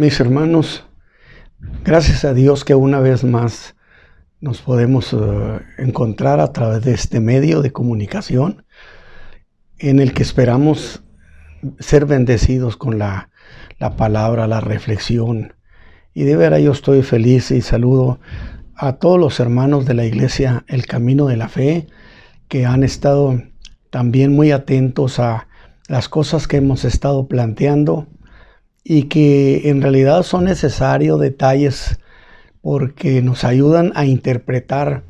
Mis hermanos, gracias a Dios que una vez más nos podemos encontrar a través de este medio de comunicación en el que esperamos ser bendecidos con la palabra, la reflexión. Y de veras yo estoy feliz y saludo a todos los hermanos de la iglesia El Camino de la Fe que han estado también muy atentos a las cosas que hemos estado planteando y que en realidad son necesarios detalles porque nos ayudan a interpretar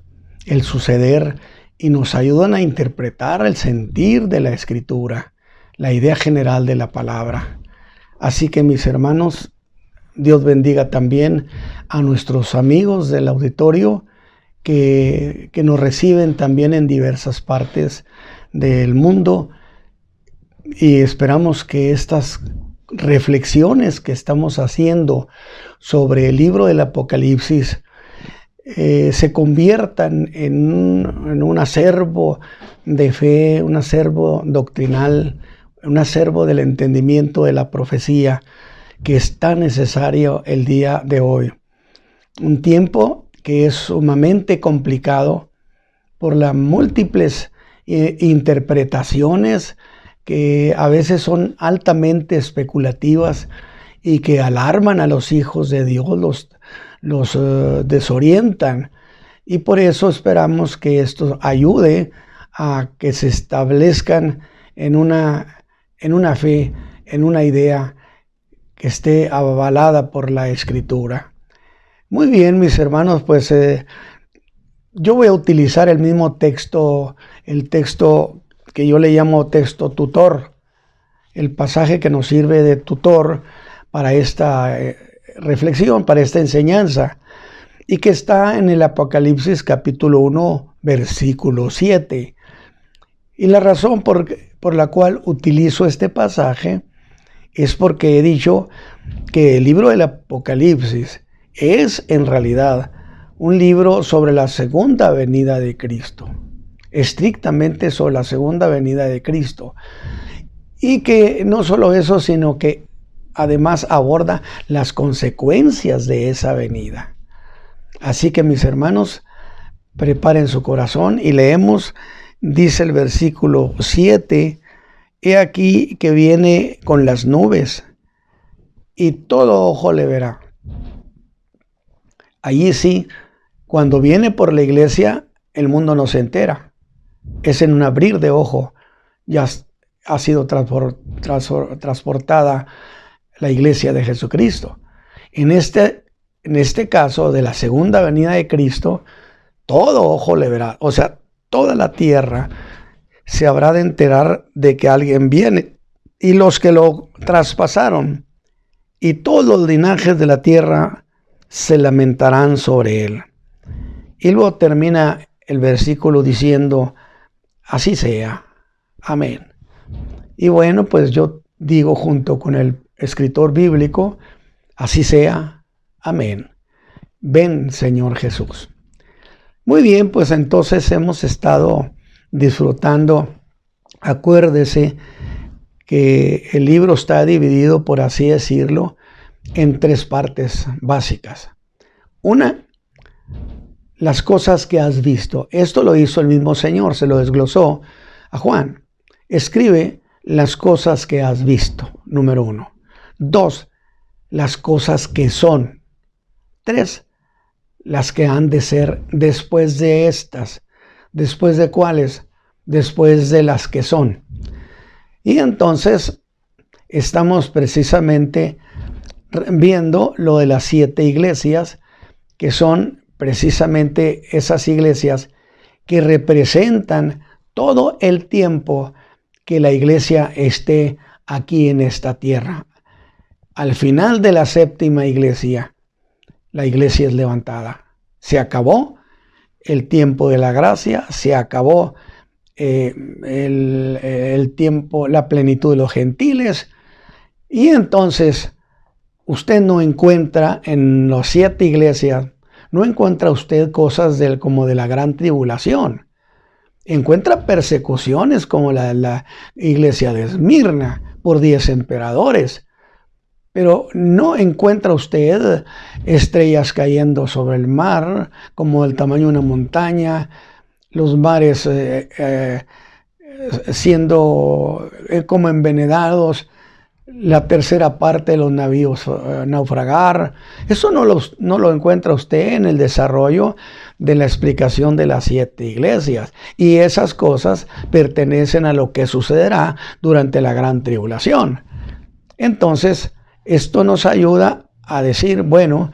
el suceder y nos ayudan a interpretar el sentir de la Escritura, la idea general de la palabra. Así que mis hermanos, Dios bendiga también a nuestros amigos del auditorio que nos reciben también en diversas partes del mundo y esperamos que estas reflexiones que estamos haciendo sobre el libro del Apocalipsis se conviertan en un acervo de fe, un acervo doctrinal, un acervo del entendimiento de la profecía que es tan necesario el día de hoy. Un tiempo que es sumamente complicado por las múltiples interpretaciones que a veces son altamente especulativas y que alarman a los hijos de Dios, los desorientan. Y por eso esperamos que esto ayude a que se establezcan en una fe, en una idea que esté avalada por la Escritura. Muy bien, mis hermanos, pues yo voy a utilizar el mismo texto, el texto que yo le llamo texto tutor, el pasaje que nos sirve de tutor para esta reflexión, para esta enseñanza, y que está en el Apocalipsis capítulo 1, versículo 7. Y la razón por la cual utilizo este pasaje es porque he dicho que el libro del Apocalipsis es en realidad un libro sobre la segunda venida de Cristo, estrictamente sobre la segunda venida de Cristo. Y que no solo eso, sino que además aborda las consecuencias de esa venida. Así que mis hermanos, preparen su corazón y leemos, dice el versículo 7, he aquí que viene con las nubes y todo ojo le verá. Allí sí, cuando viene por la iglesia, el mundo no se entera. Es en un abrir de ojo, ya ha sido transportada la iglesia de Jesucristo. En este caso de la segunda venida de Cristo, todo ojo le verá, o sea, toda la tierra se habrá de enterar de que alguien viene, y los que lo traspasaron, y todos los linajes de la tierra se lamentarán sobre él. Y luego termina el versículo diciendo, así sea, amén. Y bueno, pues yo digo junto con el escritor bíblico, así sea, amén. Ven, Señor Jesús. Muy bien, pues entonces hemos estado disfrutando. Acuérdese que el libro está dividido, por así decirlo, en tres partes básicas. Una, las cosas que has visto. Esto lo hizo el mismo Señor, se lo desglosó a Juan. Escribe las cosas que has visto, número 1. 2, las cosas que son. 3, las que han de ser después de estas. ¿Después de cuáles? Después de las que son. Y entonces estamos precisamente viendo lo de las 7 iglesias, que son precisamente esas iglesias que representan todo el tiempo que la iglesia esté aquí en esta tierra. Al final de la séptima iglesia, la iglesia es levantada. Se acabó el tiempo de la gracia, se acabó el tiempo, la plenitud de los gentiles, y entonces usted no encuentra en las 7 iglesias, no encuentra usted cosas como de la gran tribulación. Encuentra persecuciones como la iglesia de Esmirna por 10 emperadores. Pero no encuentra usted estrellas cayendo sobre el mar, como del tamaño de una montaña, los mares siendo como envenenados, la tercera parte de los navíos naufragar. Eso no lo encuentra usted en el desarrollo de la explicación de las 7 iglesias. Y esas cosas pertenecen a lo que sucederá durante la gran tribulación. Entonces, esto nos ayuda a decir, bueno,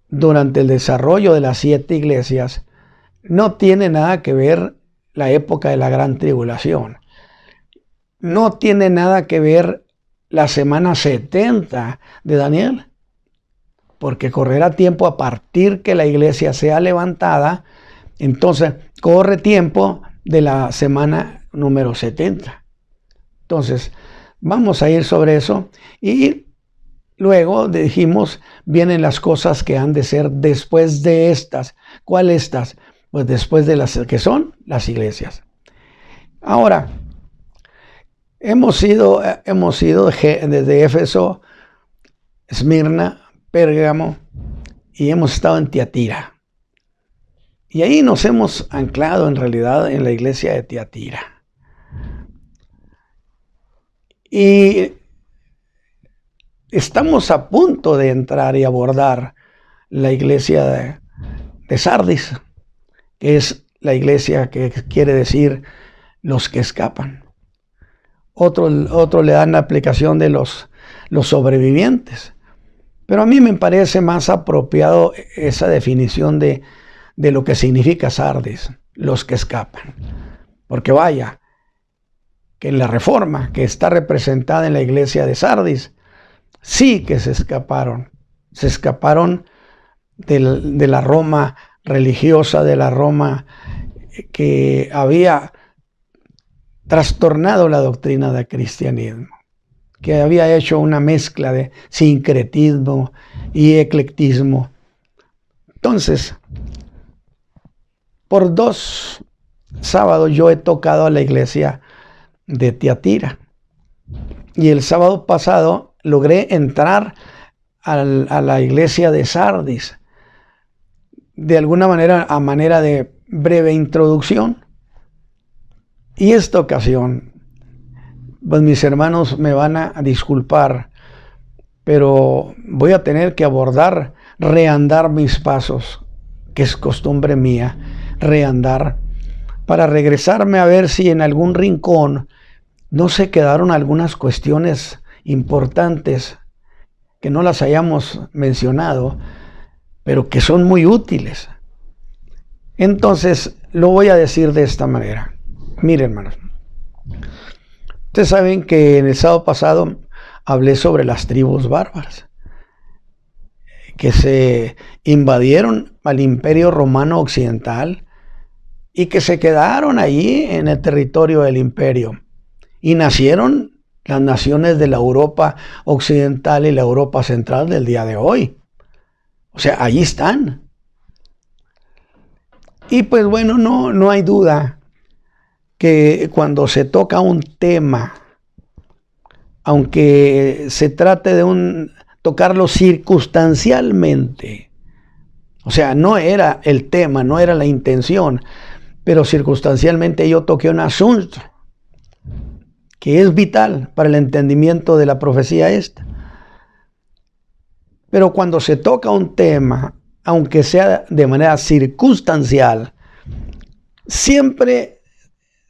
durante el desarrollo de las 7 iglesias, no tiene nada que ver la época de la gran tribulación. No tiene nada que ver la semana 70 de Daniel, porque correrá tiempo a partir que la iglesia sea levantada. Entonces, corre tiempo de la semana número 70. Entonces, vamos a ir sobre eso y luego dijimos, vienen las cosas que han de ser después de estas. ¿Cuáles estas? Pues después de las que son las iglesias. Ahora, hemos ido desde Éfeso, Esmirna, Pérgamo y hemos estado en Tiatira. Y ahí nos hemos anclado en realidad en la iglesia de Tiatira. Y estamos a punto de entrar y abordar la iglesia de Sardis, que es la iglesia que quiere decir los que escapan. Otro le dan la aplicación de los sobrevivientes. Pero a mí me parece más apropiado esa definición de lo que significa Sardis, los que escapan. Porque vaya, que en la Reforma, que está representada en la iglesia de Sardis, sí que se escaparon. Se escaparon de la Roma religiosa, de la Roma que había trastornado la doctrina del cristianismo, que había hecho una mezcla de sincretismo y eclectismo. Entonces, por 2 sábados yo he tocado a la iglesia de Tiatira. Y el sábado pasado logré entrar a la iglesia de Sardis. De alguna manera, a manera de breve introducción. Y esta ocasión, pues mis hermanos me van a disculpar, pero voy a tener que reandar mis pasos, que es costumbre mía, reandar, para regresarme a ver si en algún rincón no se quedaron algunas cuestiones importantes que no las hayamos mencionado, pero que son muy útiles. Entonces, lo voy a decir de esta manera. Miren, hermanos, ustedes saben que en el sábado pasado hablé sobre las tribus bárbaras que se invadieron al Imperio Romano Occidental y que se quedaron allí en el territorio del imperio. Y nacieron las naciones de la Europa Occidental y la Europa Central del día de hoy. O sea, allí están. Y pues bueno, no hay duda que cuando se toca un tema, aunque se trate de tocarlo circunstancialmente, o sea, no era el tema, no era la intención, pero circunstancialmente yo toqué un asunto que es vital para el entendimiento de la profecía esta. Pero cuando se toca un tema, aunque sea de manera circunstancial, siempre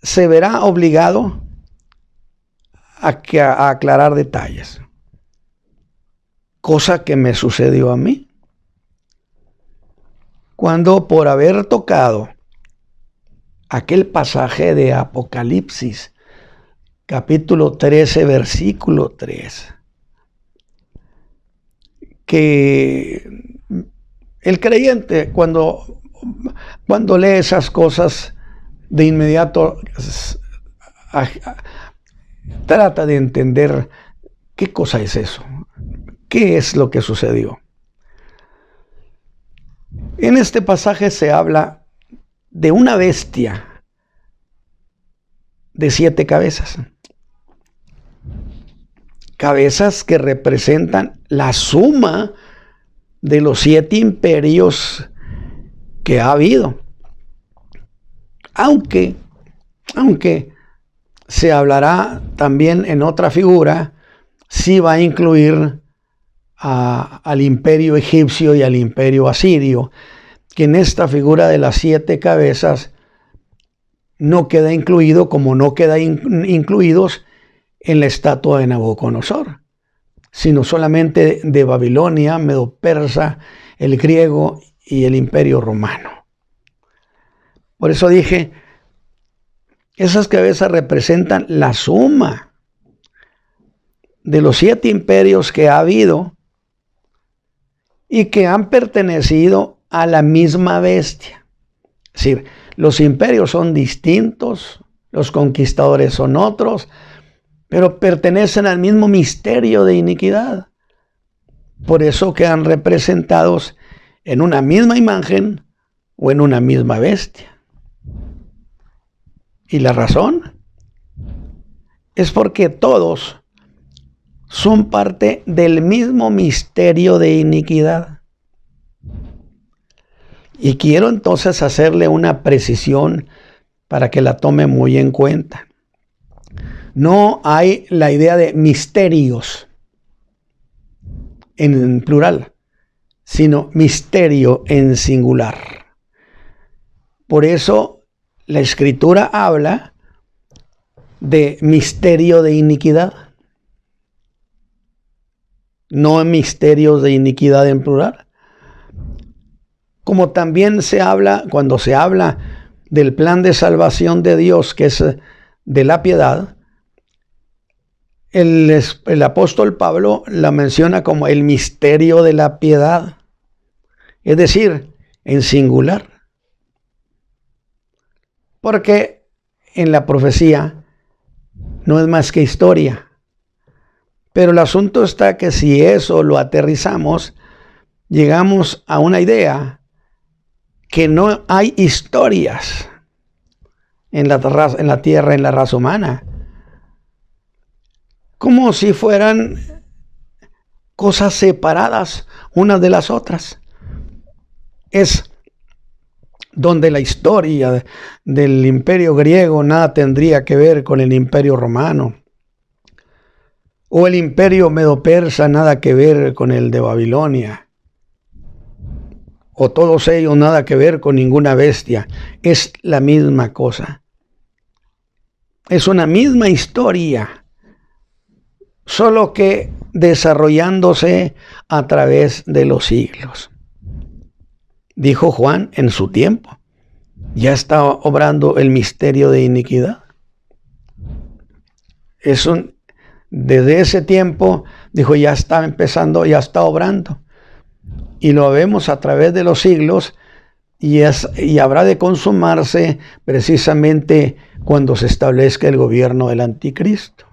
se verá obligado a aclarar detalles. Cosa que me sucedió a mí. Cuando por haber tocado aquel pasaje de Apocalipsis, capítulo 13, versículo 3, que el creyente cuando lee esas cosas de inmediato trata de entender qué cosa es eso, qué es lo que sucedió. En este pasaje se habla de una bestia de 7 cabezas. cabezas que representan la suma de los 7 imperios que ha habido. Aunque se hablará también en otra figura, sí va a incluir al imperio egipcio y al imperio asirio, que en esta figura de las 7 cabezas no queda incluido, como no queda incluidos en la estatua de Nabucodonosor, sino solamente de Babilonia, Medo-Persa, el griego y el imperio romano. Por eso dije, esas cabezas representan la suma de los 7 imperios que ha habido y que han pertenecido a la misma bestia. Es decir, los imperios son distintos, los conquistadores son otros, pero pertenecen al mismo misterio de iniquidad. Por eso quedan representados en una misma imagen o en una misma bestia. ¿Y la razón? Es porque todos son parte del mismo misterio de iniquidad. Y quiero entonces hacerle una precisión para que la tome muy en cuenta. No hay la idea de misterios en plural, sino misterio en singular. Por eso la Escritura habla de misterio de iniquidad, no misterios de iniquidad en plural. Como también se habla, cuando se habla del plan de salvación de Dios, que es de la piedad, el apóstol Pablo la menciona como el misterio de la piedad, es decir, en singular. Porque en la profecía no es más que historia. Pero el asunto está que si eso lo aterrizamos, llegamos a una idea que no hay historias en la tierra, en la raza humana. Como si fueran cosas separadas unas de las otras. Es donde la historia del imperio griego nada tendría que ver con el imperio romano, o el imperio medo-persa nada que ver con el de Babilonia, o todos ellos nada que ver con ninguna bestia. Es la misma cosa. Es una misma historia, solo que desarrollándose a través de los siglos. Dijo Juan en su tiempo, ya estaba obrando el misterio de iniquidad. Desde ese tiempo, dijo, ya está empezando, ya está obrando. Y lo vemos a través de los siglos y habrá de consumarse precisamente cuando se establezca el gobierno del anticristo.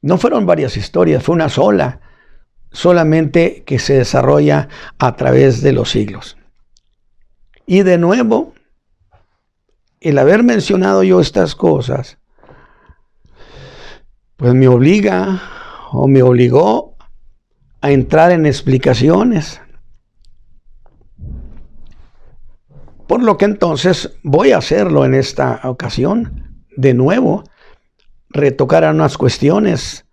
No fueron varias historias, fue una sola, solamente que se desarrolla a través de los siglos. Y de nuevo, el haber mencionado yo estas cosas, pues me obliga o me obligó a entrar en explicaciones. Por lo que entonces voy a hacerlo en esta ocasión, de nuevo, retocar unas cuestiones.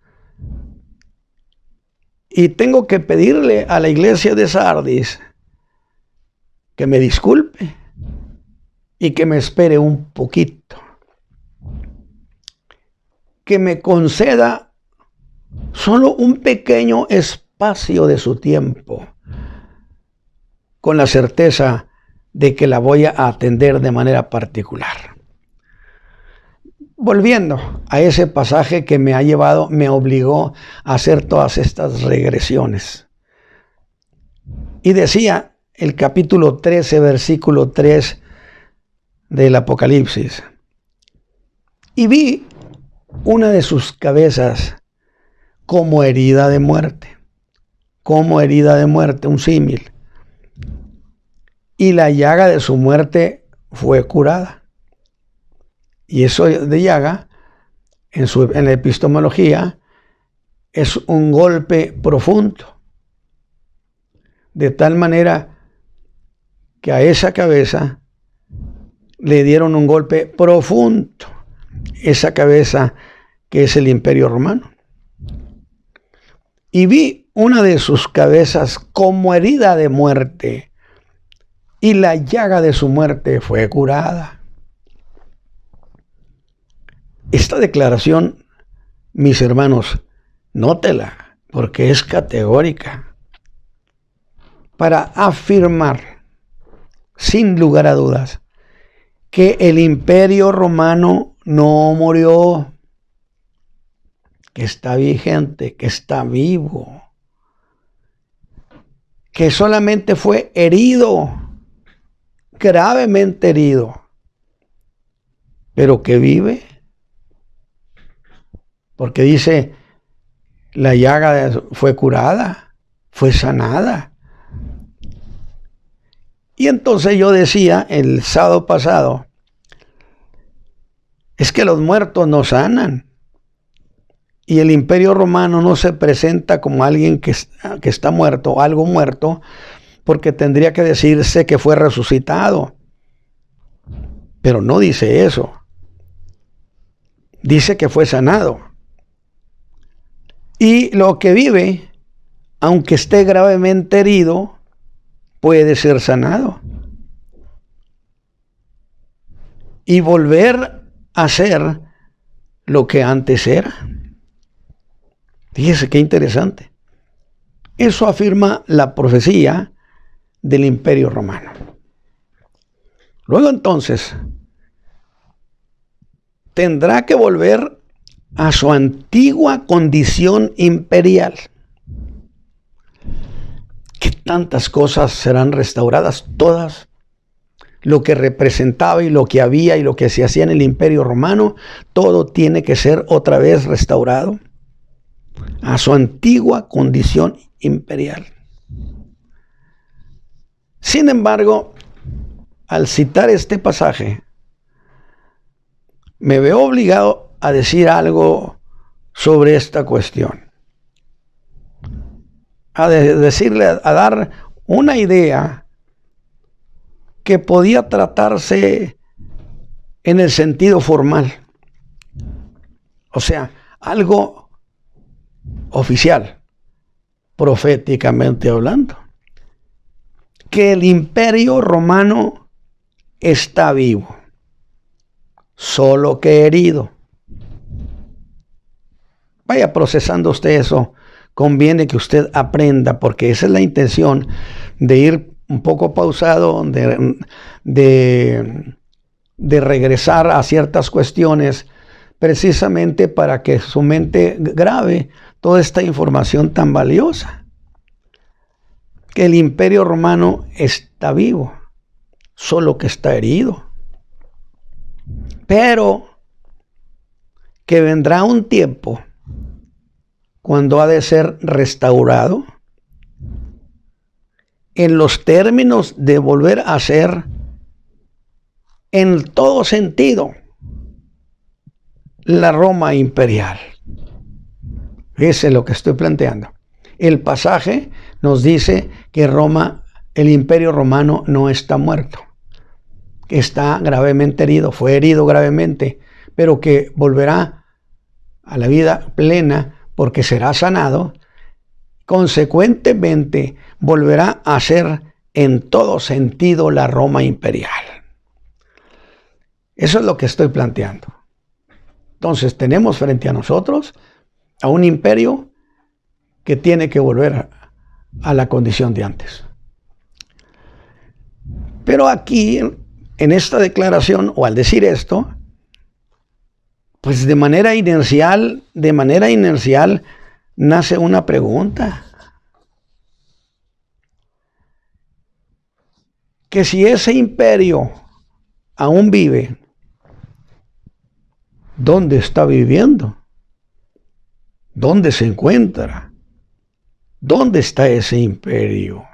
Y tengo que pedirle a la iglesia de Sardis que me disculpe y que me espere un poquito. Que me conceda solo un pequeño espacio de su tiempo, con la certeza de que la voy a atender de manera particular. Volviendo a ese pasaje que me obligó a hacer todas estas regresiones. Y decía el capítulo 13, versículo 3 del Apocalipsis: y vi una de sus cabezas como herida de muerte, un símil. Y la llaga de su muerte fue curada. Y eso de llaga en la epistemología, es un golpe profundo. De tal manera que a esa cabeza le dieron un golpe profundo. Esa cabeza que es el Imperio Romano. Y vi una de sus cabezas como herida de muerte, y la llaga de su muerte fue curada. Esta declaración, mis hermanos, nótela, porque es categórica, para afirmar, sin lugar a dudas, que el Imperio Romano no murió, que está vigente, que está vivo, que solamente fue herido, gravemente herido, pero que vive, porque dice, la llaga fue curada, fue sanada. Y entonces yo decía el sábado pasado, es que los muertos no sanan. Y el Imperio Romano no se presenta como alguien que está muerto, algo muerto, porque tendría que decirse que fue resucitado. Pero no dice eso. Dice que fue sanado. Y lo que vive, aunque esté gravemente herido, puede ser sanado. Y volver a ser lo que antes era. Fíjese qué interesante. Eso afirma la profecía del Imperio Romano. Luego entonces, tendrá que volver a su antigua condición imperial. ¿Qué tantas cosas serán restauradas? Todas. Lo que representaba y lo que había y lo que se hacía en el Imperio Romano, todo tiene que ser otra vez restaurado a su antigua condición imperial. Sin embargo, al citar este pasaje, me veo obligado a decir algo sobre esta cuestión. A dar una idea que podía tratarse en el sentido formal. O sea, algo oficial, proféticamente hablando, que el Imperio Romano está vivo, solo que herido. Vaya procesando usted eso, conviene que usted aprenda, porque esa es la intención de ir un poco pausado, de regresar a ciertas cuestiones, precisamente para que su mente grabe toda esta información tan valiosa. Que el Imperio Romano está vivo, solo que está herido. Pero que vendrá un tiempo cuando ha de ser restaurado en los términos de volver a ser en todo sentido la Roma imperial. Ese es lo que estoy planteando. El pasaje nos dice que Roma, el Imperio Romano, no está muerto, que está gravemente herido, fue herido gravemente, pero que volverá a la vida plena porque será sanado. Consecuentemente, volverá a ser en todo sentido la Roma imperial. Eso es lo que estoy planteando. Entonces, tenemos frente a nosotros a un imperio que tiene que volver a la condición de antes. Pero aquí, en esta declaración, o al decir esto, pues de manera inercial, nace una pregunta. Que si ese imperio aún vive, ¿dónde está viviendo? ¿Dónde se encuentra? ¿Dónde está ese imperio?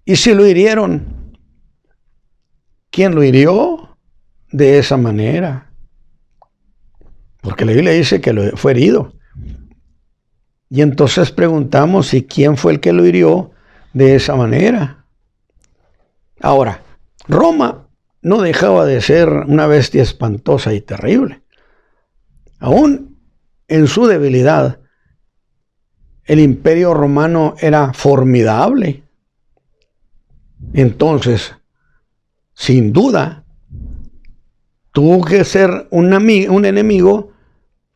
Y si lo hirieron, ¿quién lo hirió de esa manera? porque la Biblia dice que fue herido. Y entonces preguntamos, ¿y quién fue el que lo hirió de esa manera? Ahora, Roma no dejaba de ser una bestia espantosa y terrible. Aún en su debilidad, el imperio romano era formidable. Entonces, sin duda, tuvo que ser un enemigo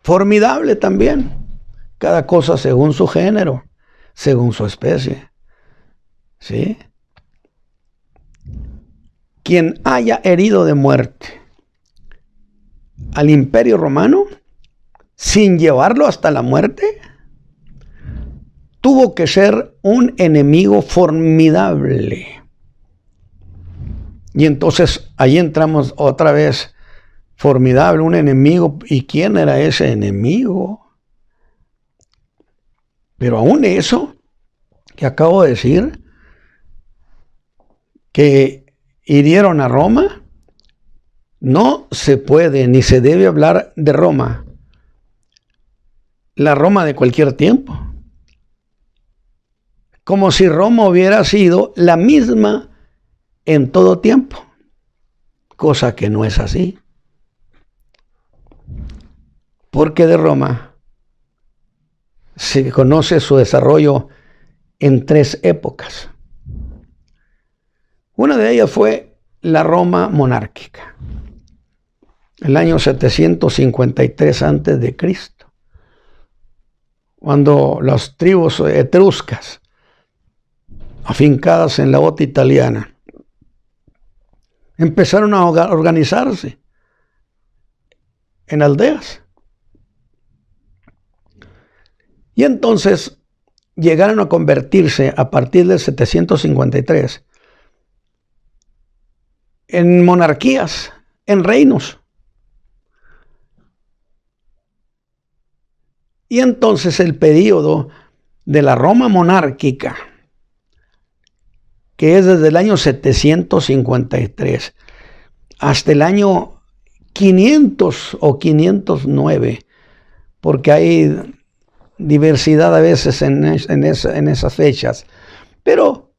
formidable también. Cada cosa según su género, según su especie. ¿Sí? Quien haya herido de muerte al imperio romano, sin llevarlo hasta la muerte, tuvo que ser un enemigo formidable. Y entonces ahí entramos otra vez, formidable, un enemigo. ¿Y quién era ese enemigo? Pero aún eso que acabo de decir, que hirieron a Roma, no se puede ni se debe hablar de Roma, la Roma de cualquier tiempo, como si Roma hubiera sido la misma en todo tiempo, cosa que no es así. Porque de Roma se conoce su desarrollo en 3 épocas. Una de ellas fue la Roma monárquica, el año 753 a.C., cuando las tribus etruscas, afincadas en la bota italiana, empezaron a organizarse en aldeas. Y entonces llegaron a convertirse a partir del 753 en monarquías, en reinos. Y entonces el periodo de la Roma monárquica, que es desde el año 753 hasta el año 500 o 509, porque hay diversidad a veces en esas fechas, pero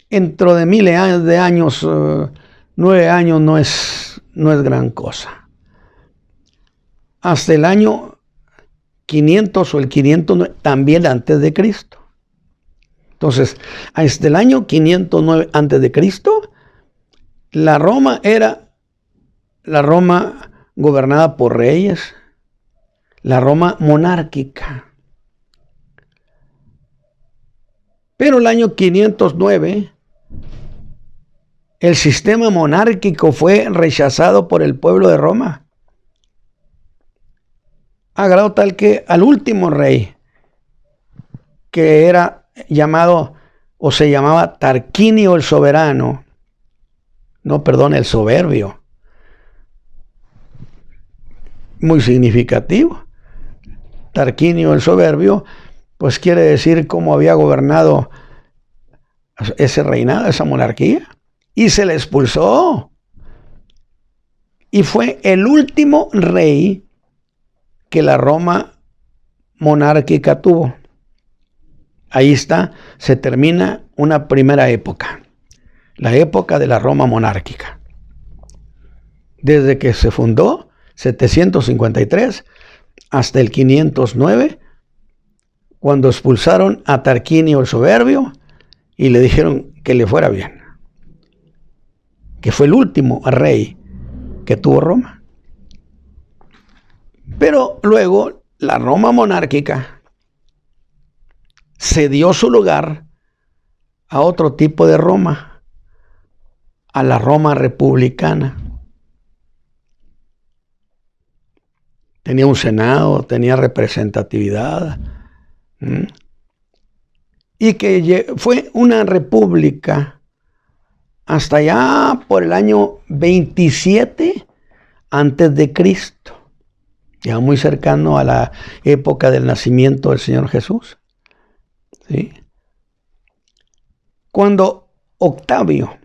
dentro de miles de años, 9 años no es gran cosa. Hasta el año 500 o el 509, también antes de Cristo. Entonces, hasta el año 509 antes de Cristo, la Roma era la Roma gobernada por reyes, la Roma monárquica. Pero el año 509, el sistema monárquico fue rechazado por el pueblo de Roma, a grado tal que al último rey, que era llamado o se llamaba Tarquinio el Soberano, el Soberbio, muy significativo. Tarquinio el Soberbio, pues quiere decir cómo había gobernado ese reinado, esa monarquía, y se le expulsó. Y fue el último rey que la Roma monárquica tuvo. Ahí está, se termina una primera época, la época de la Roma monárquica. Desde que se fundó, 753, hasta el 509, cuando expulsaron a Tarquinio el Soberbio y le dijeron que le fuera bien, que fue el último rey que tuvo Roma. Pero luego la Roma monárquica cedió su lugar a otro tipo de Roma, a la Roma republicana. Tenía un senado, tenía representatividad, y que fue una república hasta allá por el año 27 antes de Cristo, ya muy cercano a la época del nacimiento del Señor Jesús. ¿Sí? Cuando Octavio,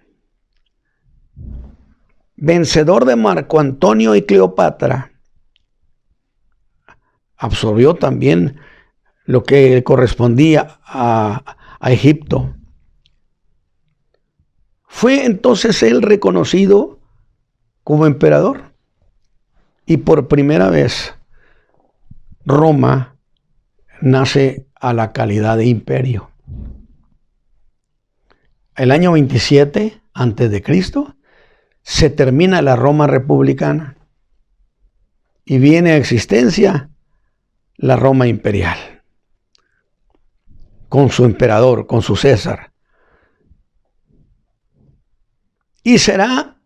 vencedor de Marco Antonio y Cleopatra, absorbió también lo que correspondía a Egipto. Fue entonces él reconocido como emperador y por primera vez Roma nace a la calidad de imperio. El año 27 antes de Cristo se termina la Roma republicana y viene a existencia la Roma imperial, con su emperador, con su César. Y será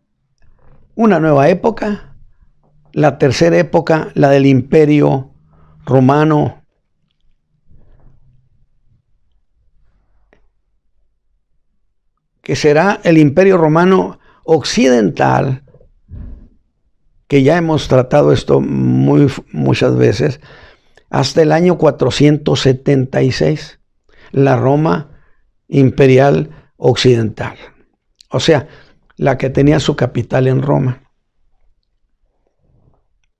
una nueva época, la tercera época, la del Imperio Romano, que será el Imperio Romano occidental, que ya hemos tratado esto muchas veces, hasta el año 476, la Roma imperial occidental. O sea, la que tenía su capital en Roma.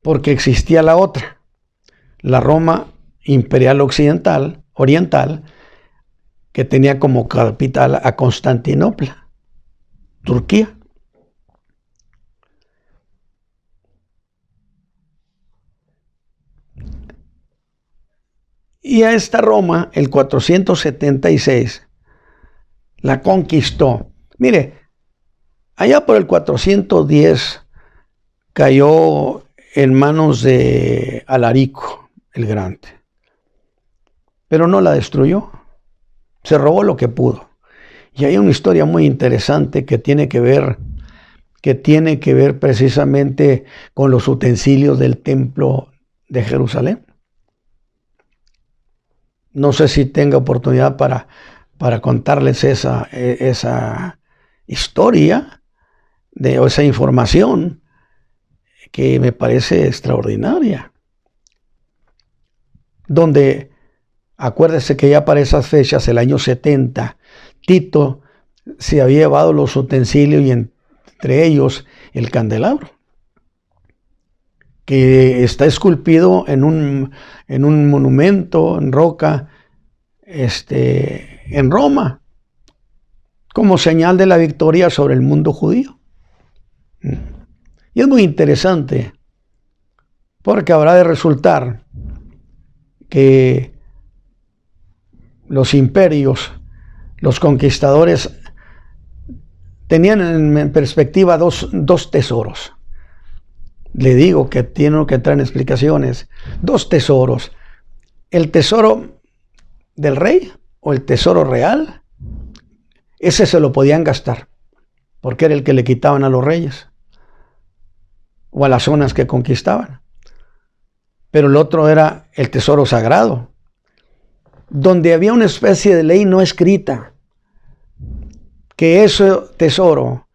Porque existía la otra, la Roma imperial oriental, que tenía como capital a Constantinopla, Turquía. Y a esta Roma, el 476, la conquistó. Mire, allá por el 410 cayó en manos de Alarico el Grande, pero no la destruyó, se robó lo que pudo. Y hay una historia muy interesante que tiene que ver precisamente con los utensilios del templo de Jerusalén. No sé si tenga oportunidad para contarles esa historia, o esa información que me parece extraordinaria. Donde, acuérdese que ya para esas fechas, el año 70, Tito se había llevado los utensilios y entre ellos el candelabro, que está esculpido en un monumento en roca en Roma, como señal de la victoria sobre el mundo judío. Y es muy interesante, porque habrá de resultar que los imperios, los conquistadores, tenían en perspectiva dos tesoros. Le digo que tienen que entrar en explicaciones. Dos tesoros. El tesoro del rey o el tesoro real, ese se lo podían gastar, porque era el que le quitaban a los reyes o a las zonas que conquistaban. Pero el otro era el tesoro sagrado, donde había una especie de ley no escrita, que ese tesoro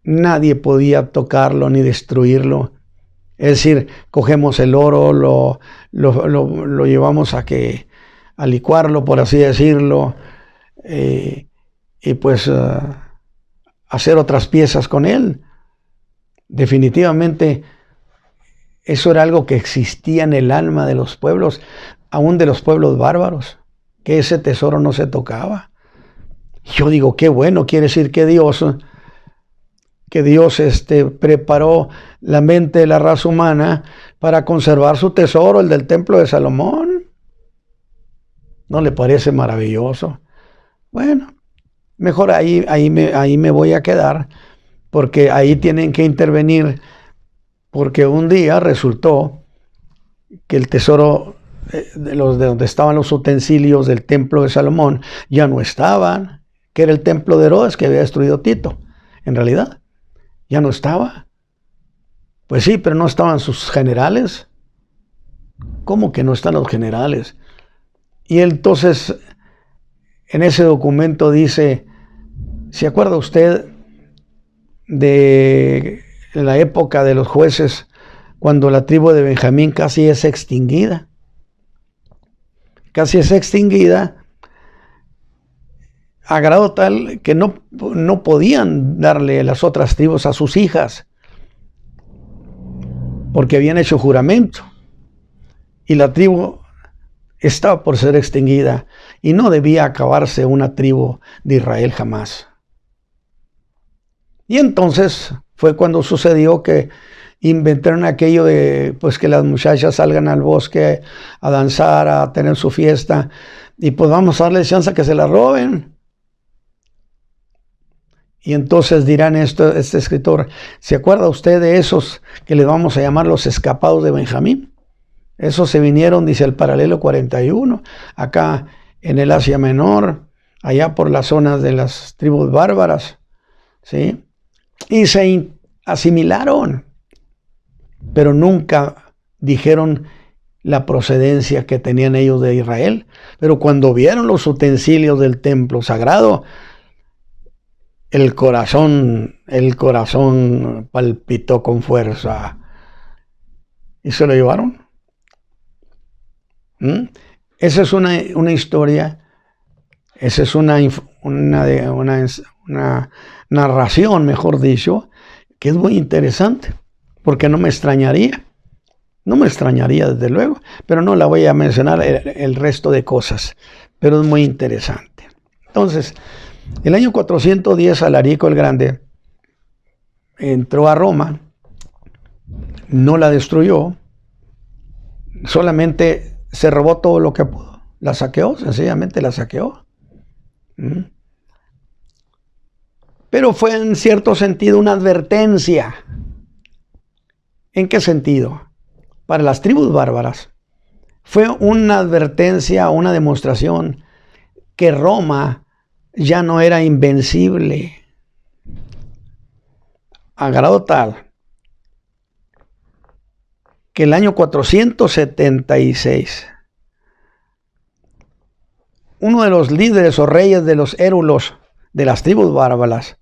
nadie podía tocarlo ni destruirlo. Es decir, cogemos el oro, lo llevamos a licuarlo, por así decirlo, y pues hacer otras piezas con él. Definitivamente eso era algo que existía en el alma de los pueblos, aún de los pueblos bárbaros, que ese tesoro no se tocaba. Yo digo, qué bueno, quiere decir que Dios preparó la mente de la raza humana para conservar su tesoro, el del templo de Salomón. ¿No le parece maravilloso? Bueno, mejor ahí me voy a quedar, porque ahí tienen que intervenir, porque un día resultó que el tesoro de donde estaban los utensilios del templo de Salomón ya no estaban, que era el templo de Herodes que había destruido Tito, en realidad. Ya no estaba. Pues sí, pero no estaban sus generales. ¿Cómo que no están los generales? Y entonces, en ese documento dice, ¿se acuerda usted de la época de los jueces, cuando la tribu de Benjamín casi es extinguida? Casi es extinguida, a grado tal que no podían darle las otras tribus a sus hijas, porque habían hecho juramento. y la tribu estaba por ser extinguida y no debía acabarse una tribu de Israel jamás. Y entonces fue cuando sucedió que inventaron aquello de pues que las muchachas salgan al bosque a danzar, a tener su fiesta, y pues vamos a darle chance a que se la roben. Y entonces dirán este escritor, ¿se acuerda usted de esos que les vamos a llamar los escapados de Benjamín? Esos se vinieron, dice el paralelo 41, acá en el Asia Menor, allá por las zonas de las tribus bárbaras, ¿sí? Y se asimilaron, pero nunca dijeron la procedencia que tenían ellos de Israel. Pero cuando vieron los utensilios del templo sagrado, el corazón palpitó con fuerza y se lo llevaron. Esa es una historia, esa es una narración, mejor dicho, que es muy interesante, porque no me extrañaría desde luego, pero no la voy a mencionar el resto de cosas, pero es muy interesante. Entonces, el año 410 Alarico el Grande entró a Roma, no la destruyó, solamente se robó todo lo que pudo, la saqueó, sencillamente la saqueó. Pero fue en cierto sentido una advertencia. ¿En qué sentido? Para las tribus bárbaras fue una advertencia, una demostración que Roma ya no era invencible, a grado tal que el año 476 uno de los líderes o reyes de los érulos de las tribus bárbaras,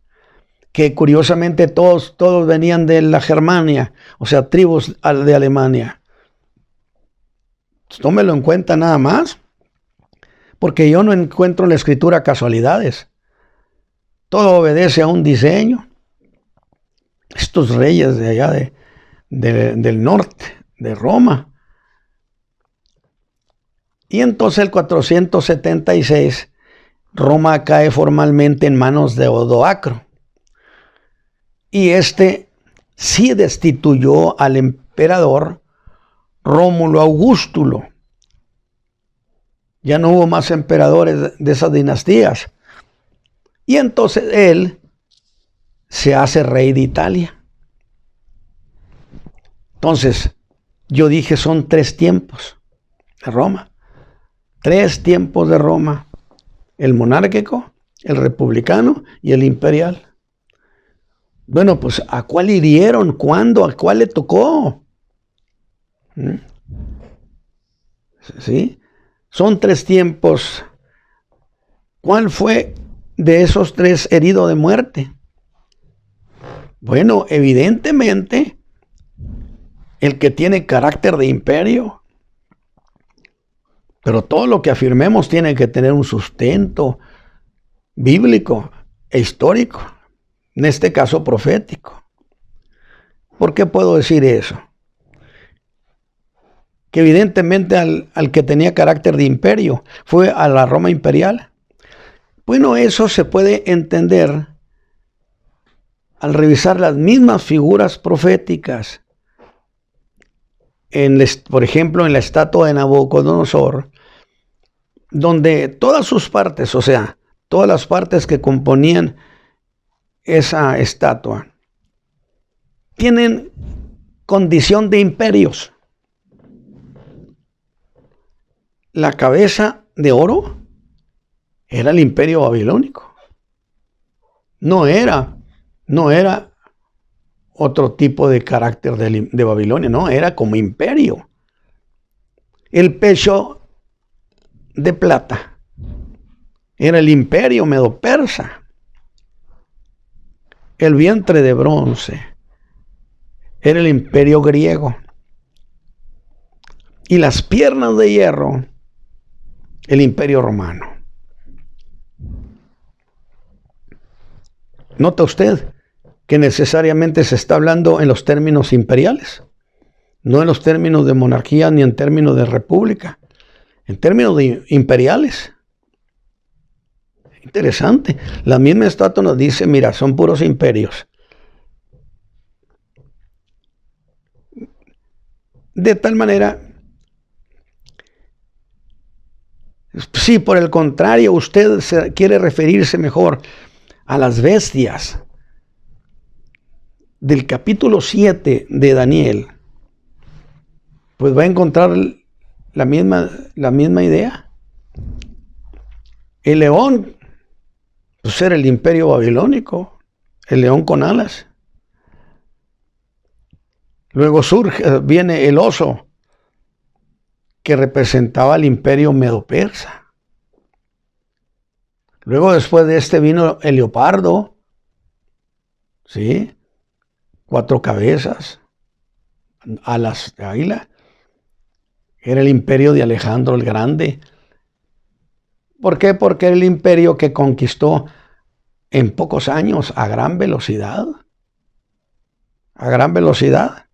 que curiosamente todos venían de la Germania, o sea, tribus de Alemania. Tómelo en cuenta nada más, porque yo no encuentro en la escritura casualidades. Todo obedece a un diseño. Estos reyes de allá del norte, de Roma. Y entonces el 476, Roma cae formalmente en manos de Odoacro. Y este sí destituyó al emperador Rómulo Augustulo. Ya no hubo más emperadores de esas dinastías. Y entonces él se hace rey de Italia. Entonces, yo dije, son 3 tiempos de Roma. 3 tiempos de Roma. El monárquico, el republicano y el imperial. Bueno, pues ¿a cuál hirieron? ¿Cuándo? ¿A cuál le tocó? ¿Sí? Son 3 tiempos. ¿Cuál fue de esos 3 herido de muerte? Bueno, evidentemente, el que tiene carácter de imperio. Pero todo lo que afirmemos tiene que tener un sustento bíblico e histórico. En este caso profético. ¿Por qué puedo decir eso? Que evidentemente al que tenía carácter de imperio fue a la Roma imperial. Bueno, eso se puede entender al revisar las mismas figuras proféticas. Por ejemplo, en la estatua de Nabucodonosor, donde todas sus partes, o sea, todas las partes que componían esa estatua, tienen condición de imperios. La cabeza de oro era el imperio babilónico. No era otro tipo de carácter de Babilonia, no, era como imperio. El pecho de plata era el imperio medo-persa. El vientre de bronce era el imperio griego. Y las piernas de hierro, el imperio romano. ¿Nota usted que necesariamente se está hablando en los términos imperiales? no en los términos de monarquía ni en términos de república, en términos de imperiales. Interesante. La misma estatua nos dice, mira, son puros imperios. De tal manera, si por el contrario usted quiere referirse mejor a las bestias del capítulo 7 de Daniel, pues va a encontrar la misma idea. El león, pues era el imperio babilónico, el león con alas. Luego viene el oso, que representaba el imperio medo-persa. Luego después de este vino el leopardo, ¿sí? 4 cabezas, alas de águila. Era el imperio de Alejandro el Grande. ¿Por qué? Porque era el imperio que conquistó en pocos años a gran velocidad. A gran velocidad.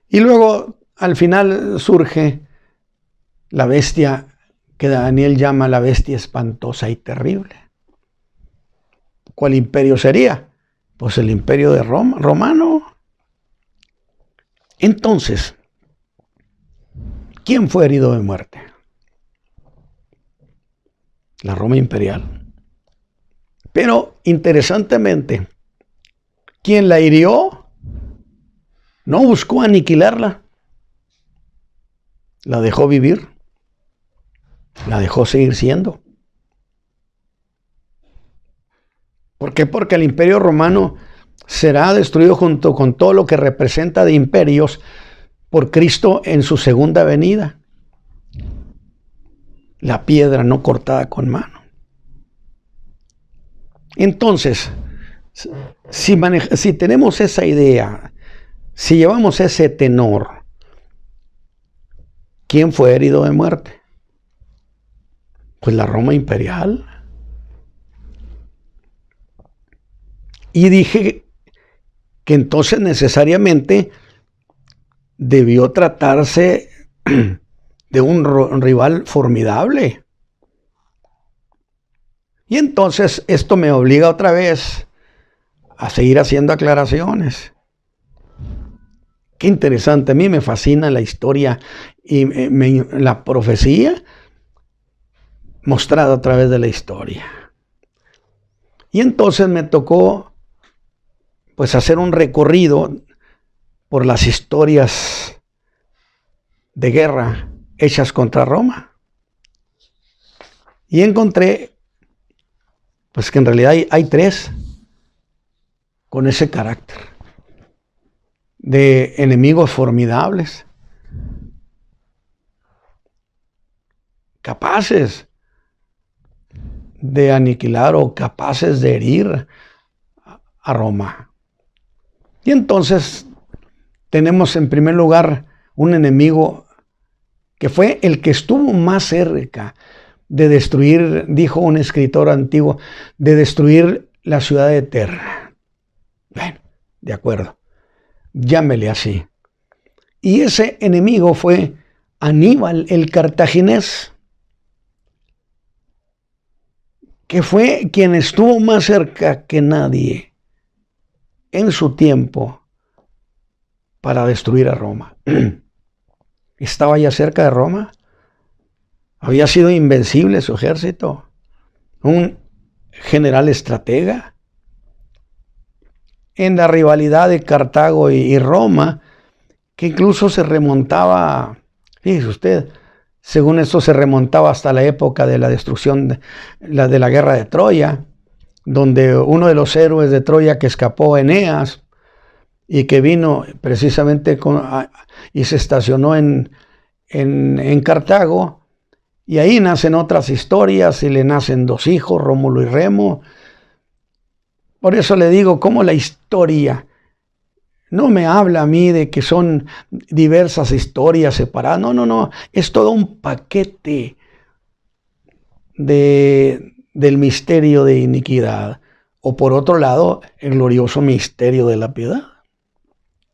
Y luego al final surge la bestia que Daniel llama la bestia espantosa y terrible. ¿Cuál imperio sería? Pues el imperio de Roma, romano. Entonces, ¿quién fue herido de muerte? La Roma imperial. Pero, interesantemente, quien la hirió no buscó aniquilarla. La dejó vivir. La dejó seguir siendo. ¿Por qué? Porque el imperio romano será destruido junto con todo lo que representa de imperios por Cristo en su segunda venida. La piedra no cortada con mano. Entonces, si tenemos esa idea, si llevamos ese tenor, ¿quién fue herido de muerte? Pues la Roma imperial. Y dije que entonces necesariamente debió tratarse de un rival formidable. Y entonces esto me obliga otra vez a seguir haciendo aclaraciones. Qué interesante, a mí me fascina la historia y la profecía mostrada a través de la historia. Y entonces me tocó pues hacer un recorrido por las historias de guerra hechas contra Roma. Y encontré pues que en realidad hay 3 con ese carácter de enemigos formidables, capaces de aniquilar o capaces de herir a Roma. Y entonces tenemos en primer lugar un enemigo que fue el que estuvo más cerca de destruir, dijo un escritor antiguo, de destruir la ciudad eterna. Bueno, de acuerdo, llámele así. Y ese enemigo fue Aníbal el cartaginés, que fue quien estuvo más cerca que nadie en su tiempo para destruir a Roma. Estaba ya cerca de Roma. Había sido invencible su ejército. Un general estratega. En la rivalidad de Cartago y Roma, que incluso se remontaba, fíjese usted, según esto se remontaba hasta la época de la destrucción de la guerra de Troya, donde uno de los héroes de Troya que escapó, Eneas, y que vino precisamente y se estacionó en Cartago, y ahí nacen otras historias y le nacen 2 hijos, Rómulo y Remo. Por eso le digo, cómo la historia no me habla a mí de que son diversas historias separadas. No, es todo un paquete del misterio de iniquidad, o por otro lado, el glorioso misterio de la piedad.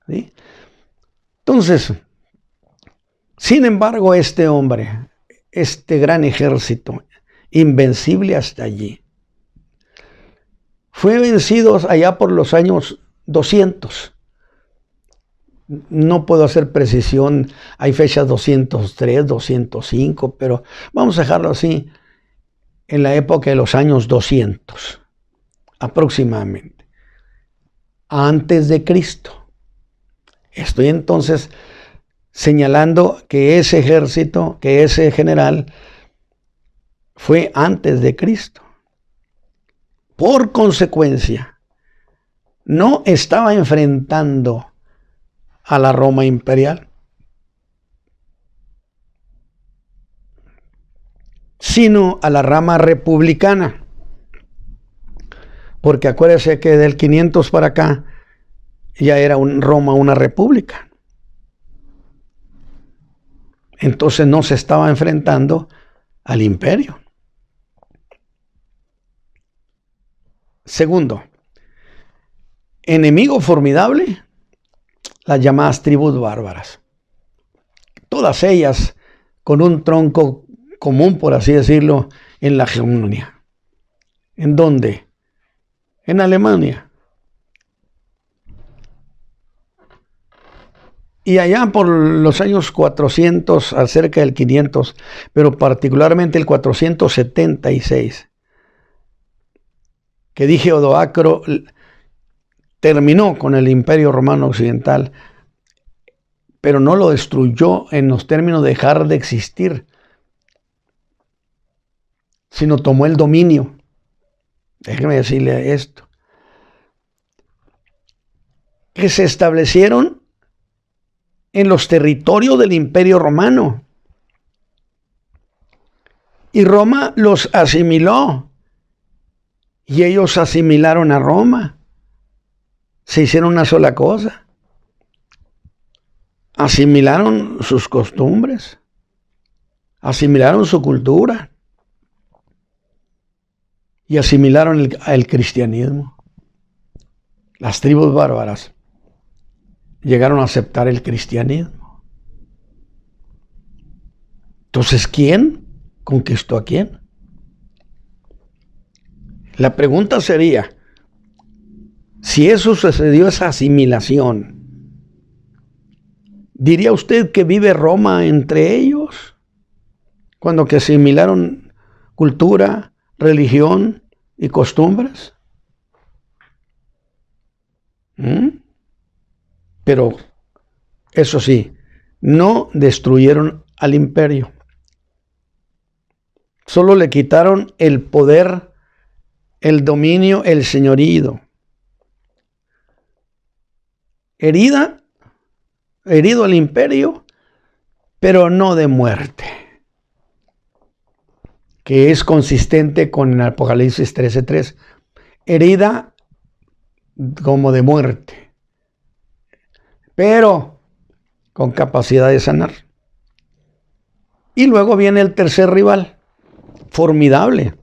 ¿Sí? Entonces, sin embargo, este hombre, este gran ejército, invencible hasta allí, fue vencido allá por los años 200. No puedo hacer precisión, hay fechas 203, 205, pero vamos a dejarlo así, en la época de los años 200, aproximadamente, antes de Cristo. Estoy entonces señalando que ese ejército, que ese general, fue antes de Cristo. Por consecuencia, no estaba enfrentando a la Roma imperial, sino a la rama republicana. Porque acuérdese que del 500 para acá ya era Roma una república. Entonces no se estaba enfrentando al imperio. Segundo, enemigo formidable, las llamadas tribus bárbaras. Todas ellas con un tronco común, por así decirlo, en la hegemonía. ¿En dónde? En Alemania. Y allá por los años 400, acerca del 500, pero particularmente el 476, que dije Odoacro terminó con el Imperio Romano Occidental, pero no lo destruyó en los términos de dejar de existir, sino tomó el dominio. Déjeme decirle esto. Que se establecieron en los territorios del Imperio Romano. Y Roma los asimiló. Y ellos asimilaron a Roma. Se hicieron una sola cosa. Asimilaron sus costumbres. Asimilaron su cultura. Y asimilaron el cristianismo. Las tribus bárbaras llegaron a aceptar el cristianismo. Entonces, ¿quién conquistó a quién? La pregunta sería, si eso sucedió, esa asimilación, ¿diría usted que vive Roma entre ellos? Cuando que asimilaron cultura, religión y costumbres. Pero, eso sí, no destruyeron al imperio. Solo le quitaron el poder, el dominio, el señorío. Herido al imperio, pero no de muerte, que es consistente con el Apocalipsis 13:3. Herida como de muerte, pero con capacidad de sanar. Y luego viene el tercer rival, formidable.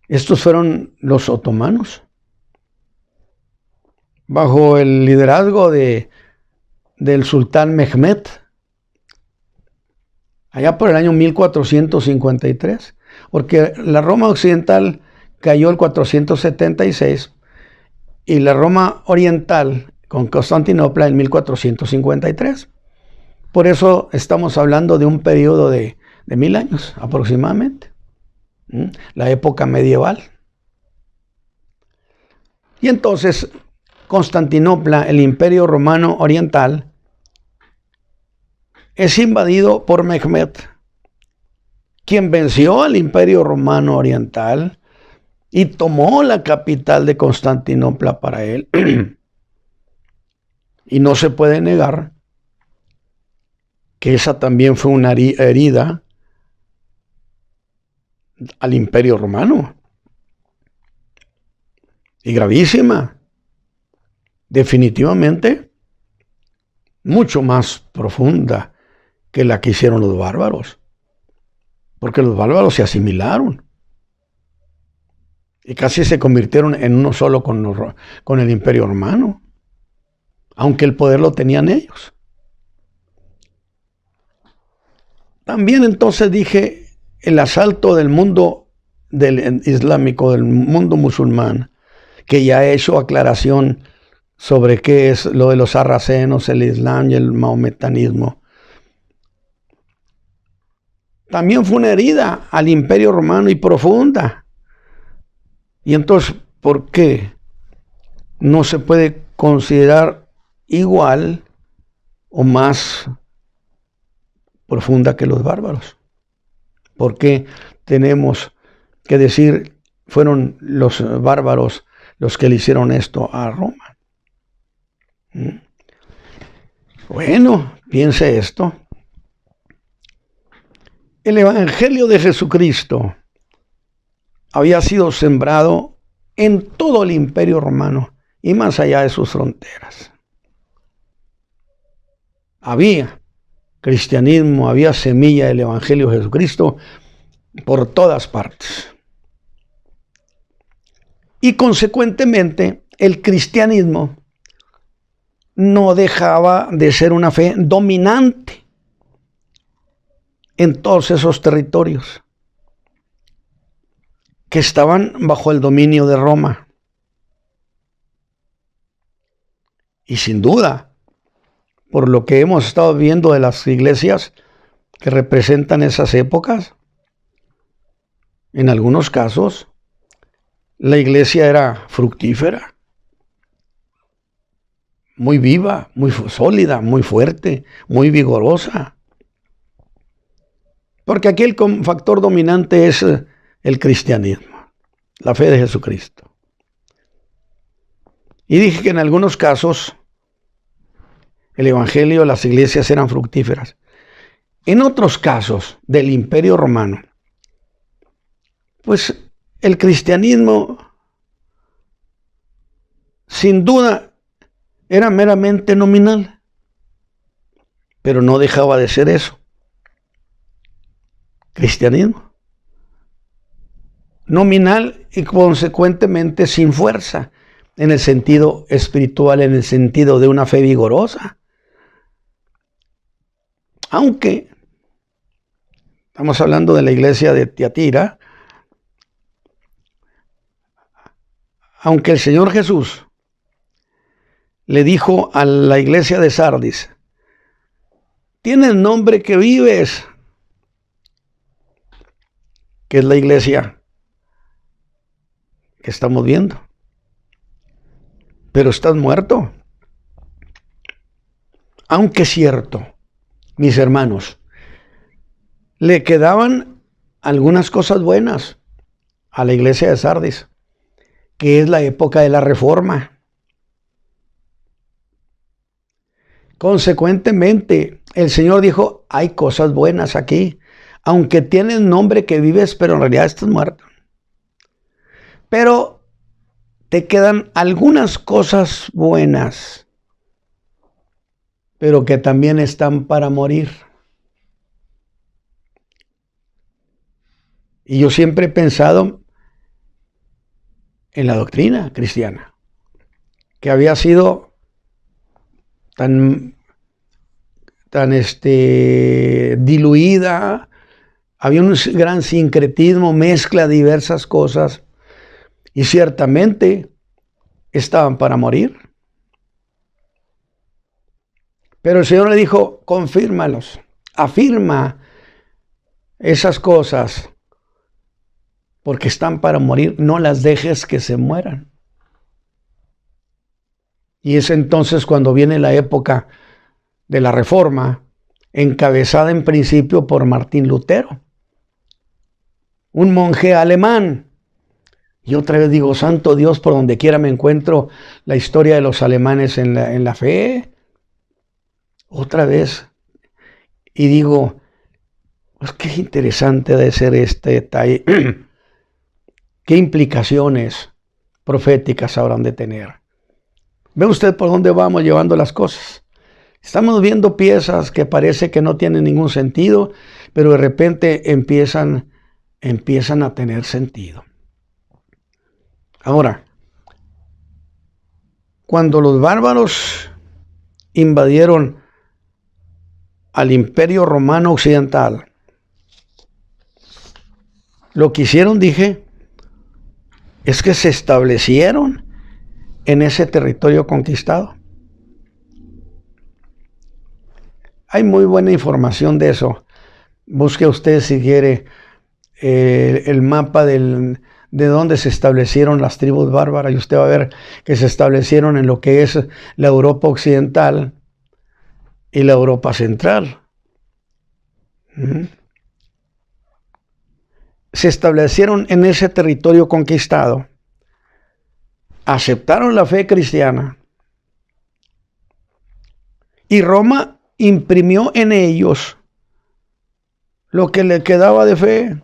Estos fueron los otomanos, bajo el liderazgo del sultán Mehmed, allá por el año 1453, porque la Roma occidental cayó el 476 y la Roma oriental con Constantinopla en 1453. Por eso estamos hablando de un periodo de 1000 años aproximadamente, la época medieval. Y entonces Constantinopla, el Imperio Romano Oriental, es invadido por Mehmed, quien venció al Imperio Romano Oriental y tomó la capital de Constantinopla para él. Y no se puede negar que esa también fue una herida al Imperio Romano. Y gravísima. Definitivamente mucho más profunda que la que hicieron los bárbaros. Porque los bárbaros se asimilaron. Y casi se convirtieron en uno solo con el Imperio Romano. aunque el poder lo tenían ellos. También entonces dije, el asalto del mundo islámico, del mundo musulmán, que ya he hecho aclaración sobre qué es lo de los sarracenos, el islam y el mahometanismo. También fue una herida al imperio romano y profunda. Y entonces, ¿por qué no se puede considerar igual o más profunda que los bárbaros? ¿Por qué tenemos que decir fueron los bárbaros los que le hicieron esto a Roma? Bueno, piense esto. El Evangelio de Jesucristo había sido sembrado en todo el imperio romano y más allá de sus fronteras. Había cristianismo, había semilla del Evangelio de Jesucristo por todas partes. Y consecuentemente, el cristianismo no dejaba de ser una fe dominante en todos esos territorios que estaban bajo el dominio de Roma. Y sin duda, por lo que hemos estado viendo de las iglesias que representan esas épocas, en algunos casos, la iglesia era fructífera, muy viva, muy sólida, muy fuerte, muy vigorosa. Porque aquí el factor dominante es el cristianismo, la fe de Jesucristo. Y dije que en algunos casos el evangelio, las iglesias eran fructíferas. En otros casos del imperio romano, pues el cristianismo sin duda era meramente nominal, pero no dejaba de ser eso. Cristianismo nominal y consecuentemente sin fuerza en el sentido espiritual, en el sentido de una fe vigorosa. Aunque estamos hablando de la iglesia de Tiatira, aunque el Señor Jesús le dijo a la iglesia de Sardis, tienes nombre que vives, que es la iglesia que estamos viendo, pero estás muerto. Aunque es cierto, mis hermanos, le quedaban algunas cosas buenas a la iglesia de Sardis, que es la época de la Reforma. Consecuentemente, el Señor dijo, hay cosas buenas aquí, aunque tienes nombre que vives, pero en realidad estás muerto. Pero te quedan algunas cosas buenas, pero que también están para morir. Y yo siempre he pensado en la doctrina cristiana, que había sido tan diluida, había un gran sincretismo, mezcla de diversas cosas, y ciertamente estaban para morir. Pero el Señor le dijo, confírmalos, afirma esas cosas, porque están para morir, no las dejes que se mueran. Y es entonces cuando viene la época de la Reforma, encabezada en principio por Martín Lutero, un monje alemán. Y otra vez digo, santo Dios, por donde quiera me encuentro la historia de los alemanes en la fe. Otra vez. Y digo, pues qué interesante debe ser este detalle. ¿Qué implicaciones proféticas habrán de tener? ¿Ve usted por dónde vamos llevando las cosas? Estamos viendo piezas que parece que no tienen ningún sentido, pero de repente empiezan a tener sentido. Ahora, cuando los bárbaros invadieron al Imperio Romano Occidental, lo que hicieron, dije, es que se establecieron en ese territorio conquistado. Hay muy buena información de eso. Busque usted, si quiere, el mapa de dónde se establecieron las tribus bárbaras, y usted va a ver que se establecieron en lo que es la Europa occidental y la Europa central. Se establecieron en ese territorio conquistado, aceptaron la fe cristiana, y Roma imprimió en ellos lo que le quedaba de fe.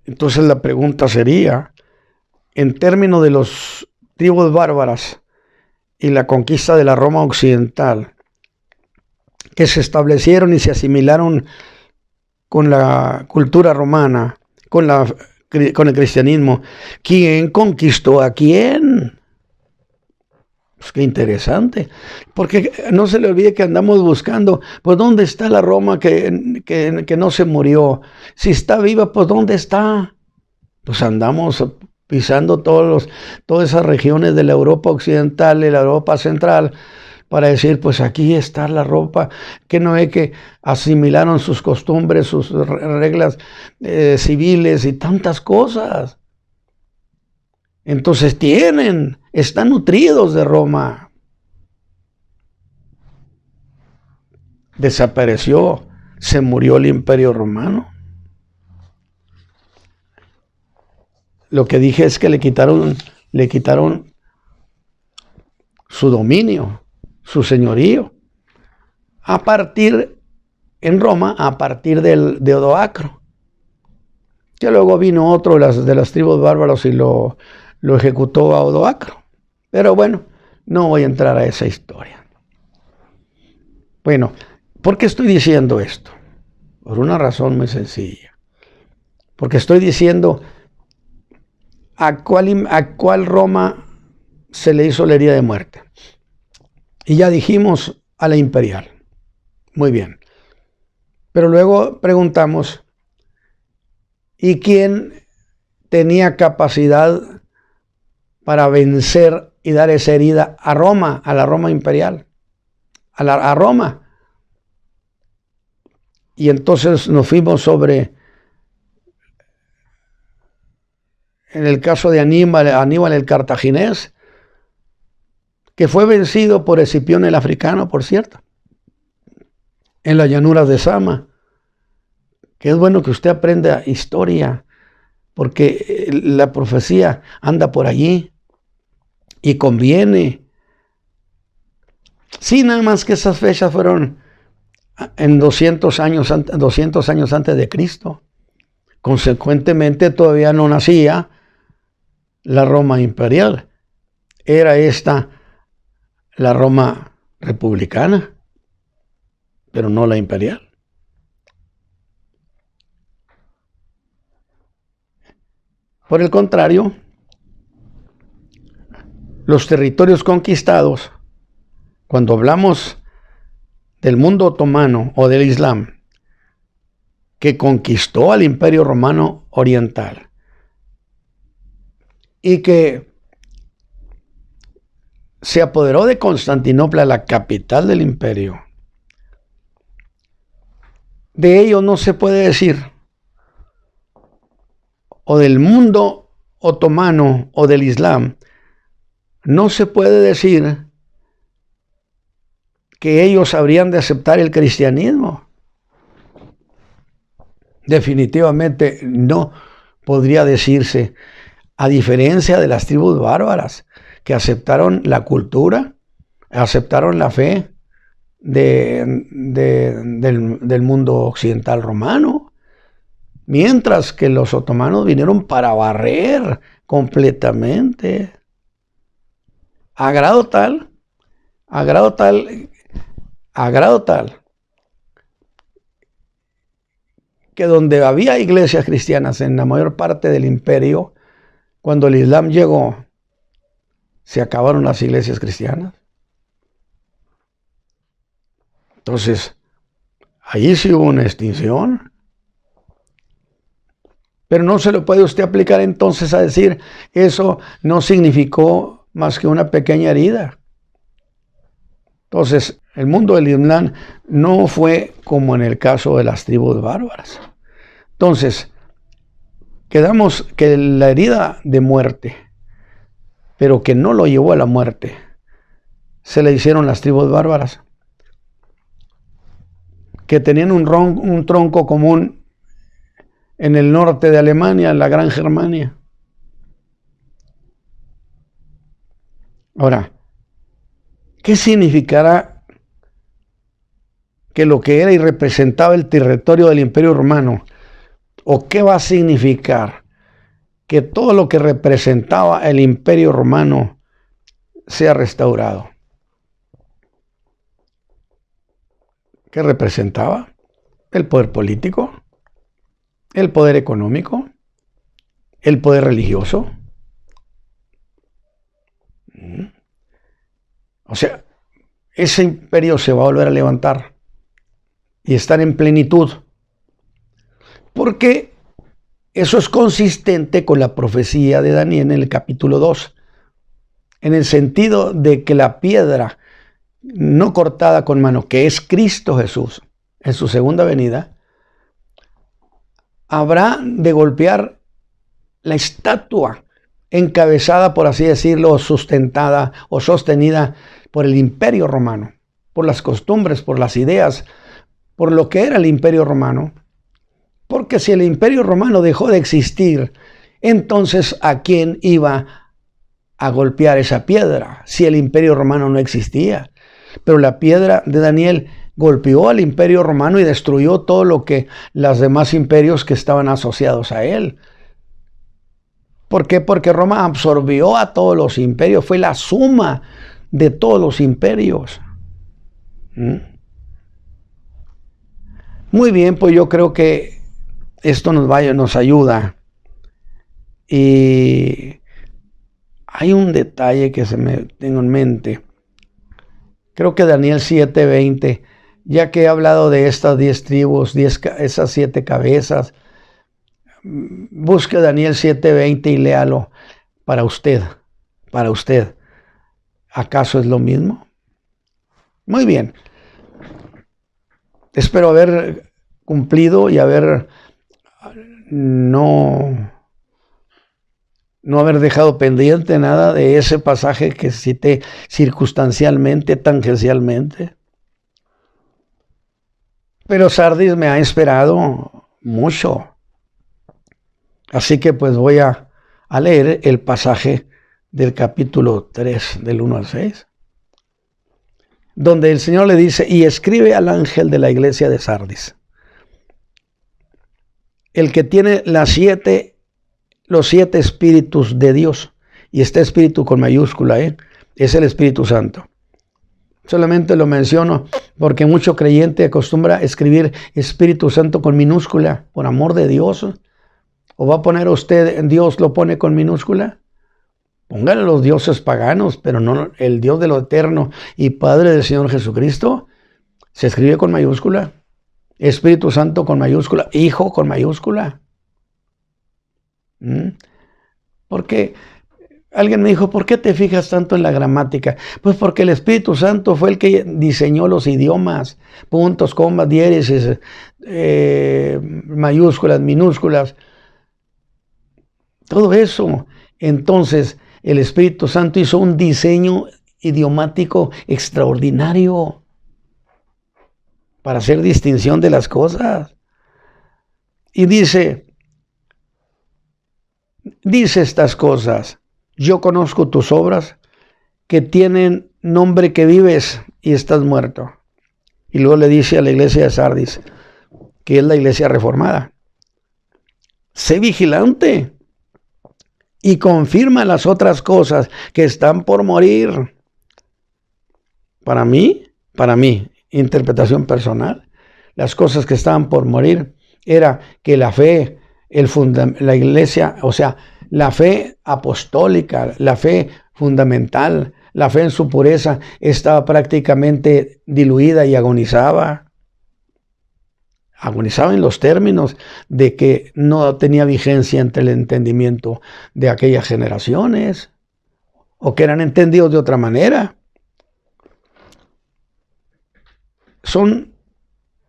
Entonces la pregunta sería, en términos de los tribus bárbaras y la conquista de la Roma occidental, que se establecieron y se asimilaron con la cultura romana, con el cristianismo, ¿quién conquistó a quién? Pues qué interesante, porque no se le olvide que andamos buscando, pues ¿dónde está la Roma que no se murió? Si está viva, pues ¿dónde está? Pues andamos pisando todas esas regiones de la Europa occidental y la Europa central para decir, pues aquí está la ropa, que no es que asimilaron sus costumbres, sus reglas civiles y tantas cosas. Entonces están nutridos de Roma. Desapareció, se murió el Imperio Romano. Lo que dije es que le quitaron su dominio, su señorío, en Roma, a partir de Odoacro, que luego vino otro de las tribus bárbaros y lo ejecutó a Odoacro. Pero bueno, no voy a entrar a esa historia. Bueno, ¿por qué estoy diciendo esto? Por una razón muy sencilla. Porque estoy diciendo a cuál Roma se le hizo la herida de muerte. Y ya dijimos a la imperial. Muy bien. Pero luego preguntamos, ¿y quién tenía capacidad para vencer y dar esa herida a Roma, a la Roma imperial? A Roma. Y entonces nos fuimos en el caso de Aníbal el cartaginés, que fue vencido por Escipión el africano, por cierto, en las llanuras de Sama. Que es bueno que usted aprenda historia, porque la profecía anda por allí y conviene. Sí, nada más que esas fechas fueron en 200 años antes de Cristo. Consecuentemente todavía no nacía la Roma imperial. Era esta la Roma republicana, pero no la imperial. Por el contrario, los territorios conquistados, cuando hablamos del mundo otomano o del Islam, que conquistó al Imperio Romano Oriental y que se apoderó de Constantinopla, la capital del imperio, de ello no se puede decir, o del mundo otomano o del Islam, no se puede decir que ellos habrían de aceptar el cristianismo. Definitivamente no podría decirse, a diferencia de las tribus bárbaras que aceptaron la cultura, aceptaron la fe del mundo occidental romano, mientras que los otomanos vinieron para barrer completamente, a grado tal que donde había iglesias cristianas en la mayor parte del imperio, cuando el Islam llegó, se acabaron las iglesias cristianas. Entonces, allí sí hubo una extinción. Pero no se lo puede usted aplicar entonces a decir, eso no significó más que una pequeña herida. Entonces, el mundo del Islam no fue como en el caso de las tribus bárbaras. Entonces, quedamos que la herida de muerte, pero que no lo llevó a la muerte, se le hicieron las tribus bárbaras, que tenían un tronco común en el norte de Alemania, en la Gran Germania. Ahora, ¿qué significará que lo que era y representaba el territorio del Imperio Romano? ¿O qué va a significar que todo lo que representaba el Imperio Romano sea restaurado? ¿Qué representaba? El poder político, el poder económico, el poder religioso. O sea, ese imperio se va a volver a levantar y estar en plenitud. Porque eso es consistente con la profecía de Daniel en el capítulo 2. En el sentido de que la piedra no cortada con mano, que es Cristo Jesús, en su segunda venida, habrá de golpear la estatua encabezada, por así decirlo, sustentada o sostenida por el Imperio Romano, por las costumbres, por las ideas, por lo que era el Imperio Romano. Porque si el Imperio Romano dejó de existir, entonces ¿a quién iba a golpear esa piedra? Si el Imperio Romano no existía. Pero la piedra de Daniel golpeó al Imperio Romano y destruyó todo lo que los demás imperios que estaban asociados a él. ¿Por qué? Porque Roma absorbió a todos los imperios, fue la suma de todos los imperios. Muy bien, pues yo creo que esto nos ayuda. Y hay un detalle que tengo en mente. Creo que Daniel 7:20, ya que he hablado de estas 10 tribus, esas 7 cabezas, busque Daniel 7:20 y léalo para usted. Para usted. ¿Acaso es lo mismo? Muy bien. Espero haber cumplido y haber no haber dejado pendiente nada de ese pasaje que cité circunstancialmente, tangencialmente. Pero Sardis me ha esperado mucho. Así que pues voy a leer el pasaje del capítulo 3, del 1 al 6, donde el Señor le dice, y escribe al ángel de la iglesia de Sardis, el que tiene los 7 espíritus de Dios, y este espíritu con mayúscula, es el Espíritu Santo. Solamente lo menciono porque mucho creyente acostumbra a escribir Espíritu Santo con minúscula, por amor de Dios. ¿O va a poner usted, Dios lo pone con minúscula? Póngale los dioses paganos, pero no el Dios de lo eterno y Padre del Señor Jesucristo. Se escribe con mayúscula. Espíritu Santo con mayúscula. Hijo con mayúscula. Porque alguien me dijo, ¿por qué te fijas tanto en la gramática? Pues porque el Espíritu Santo fue el que diseñó los idiomas. Puntos, comas, diéresis, mayúsculas, minúsculas. Todo eso. Entonces, el Espíritu Santo hizo un diseño idiomático extraordinario para hacer distinción de las cosas. Y dice estas cosas: yo conozco tus obras, que tienen nombre que vives y estás muerto. Y luego le dice a la iglesia de Sardis, que es la iglesia reformada, sé vigilante y confirma las otras cosas que están por morir. Para mí, interpretación personal, las cosas que estaban por morir era que la fe, la iglesia, o sea, la fe apostólica, la fe fundamental. La fe en su pureza estaba prácticamente diluida y agonizaba. Agonizaba en los términos de que no tenía vigencia entre el entendimiento de aquellas generaciones, o que eran entendidos de otra manera. Son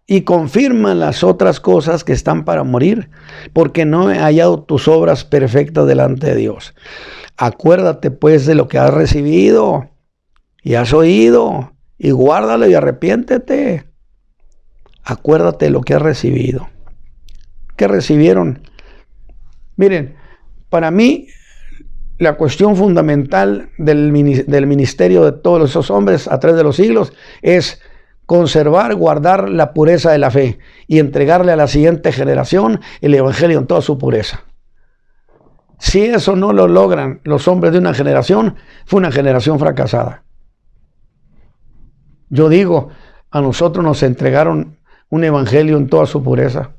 y confirman las otras cosas que están para morir, porque no he hallado tus obras perfectas delante de Dios. Acuérdate pues de lo que has recibido y has oído, y guárdalo y arrepiéntete. Acuérdate de lo que has recibido. ¿Qué recibieron? Miren, para mí la cuestión fundamental del ministerio de todos esos hombres a través de los siglos es conservar, guardar la pureza de la fe y entregarle a la siguiente generación el evangelio en toda su pureza. Si eso no lo logran los hombres de una generación, fue una generación fracasada. Yo digo, a nosotros nos entregaron un evangelio en toda su pureza.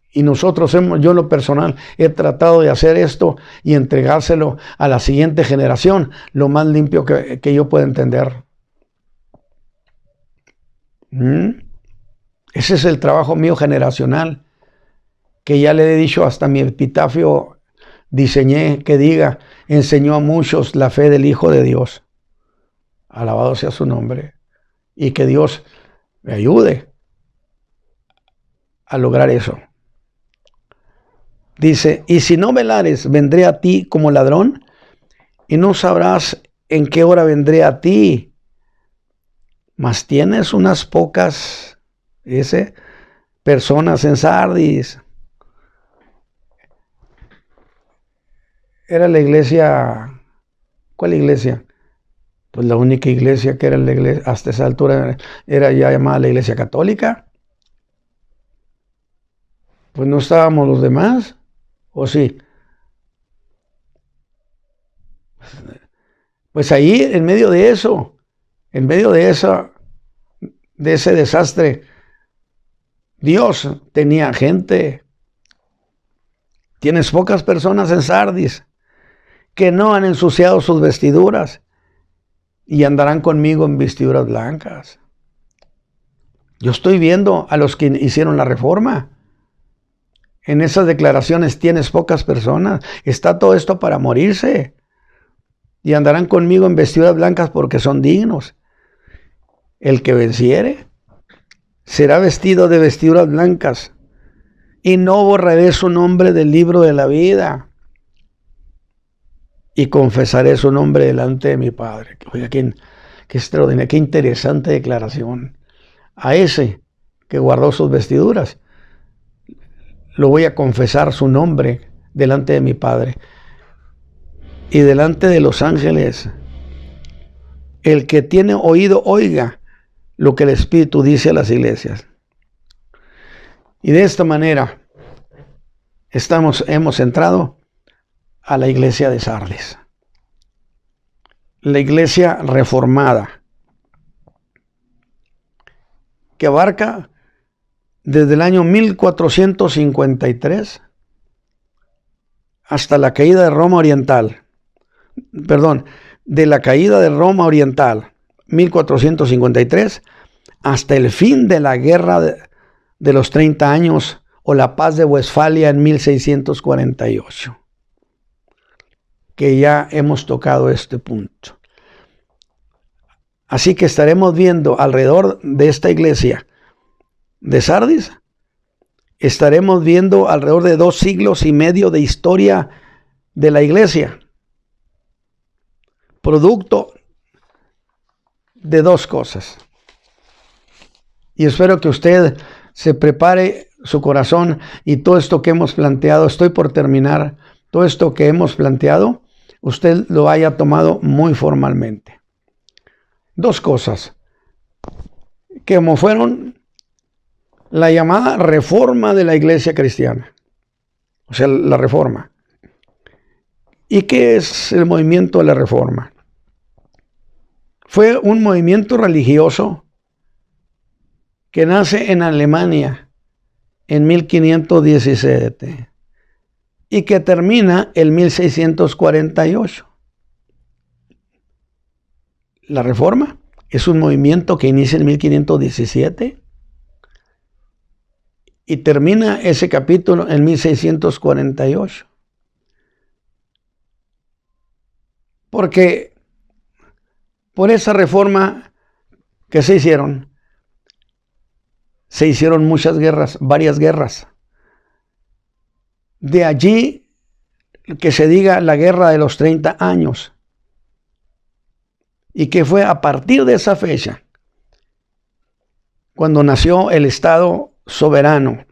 Y nosotros yo en lo personal he tratado de hacer esto y entregárselo a la siguiente generación lo más limpio que yo pueda entender. Ese es el trabajo mío generacional, que ya le he dicho, hasta mi epitafio diseñé, que diga: enseñó a muchos la fe del Hijo de Dios. Alabado sea su nombre. Y que Dios me ayude a lograr eso. Dice: y si no velares, vendré a ti como ladrón, y no sabrás en qué hora vendré a ti. Mas tienes unas pocas personas en Sardis. Era la iglesia. ¿Cuál iglesia? Pues la única iglesia que era la iglesia hasta esa altura era ya llamada la iglesia católica. Pues no estábamos los demás, ¿o sí? Pues ahí, en medio de eso, de ese desastre, Dios tenía gente. Tienes pocas personas en Sardis que no han ensuciado sus vestiduras y andarán conmigo en vestiduras blancas. Yo estoy viendo a los que hicieron la reforma. En esas declaraciones: tienes pocas personas. Está todo esto para morirse. Y andarán conmigo en vestiduras blancas porque son dignos. El que venciere será vestido de vestiduras blancas, y no borraré su nombre del libro de la vida, y confesaré su nombre delante de mi Padre. Oiga, qué extraordinaria, qué interesante declaración. A ese que guardó sus vestiduras, lo voy a confesar su nombre delante de mi Padre y delante de los ángeles. El que tiene oído, oiga lo que el Espíritu dice a las iglesias. Y de esta manera hemos entrado a la iglesia de Sardis, la iglesia reformada, que abarca desde el año 1453 hasta la caída de Roma Oriental. De la caída de Roma Oriental, 1453, hasta el fin de la guerra de los 30 años o la paz de Westfalia en 1648. Que ya hemos tocado este punto. Así que estaremos viendo alrededor de esta iglesia de Sardis, estaremos viendo alrededor de 2 siglos y medio de historia de la iglesia, producto de 2 cosas. Y espero que usted se prepare su corazón y todo esto que hemos planteado, estoy por terminar, todo esto que hemos planteado, usted lo haya tomado muy formalmente. 2 cosas, que como fueron la llamada reforma de la iglesia cristiana, o sea, la reforma. ¿Y qué es el movimiento de la reforma? Fue un movimiento religioso que nace en Alemania en 1517 y que termina en 1648. la Reforma es un movimiento que inicia en 1517 y termina ese capítulo en 1648. Porque por esa reforma que se hicieron muchas guerras, varias guerras. De allí que se diga la guerra de los 30 años. Y que fue a partir de esa fecha cuando nació el Estado soberano,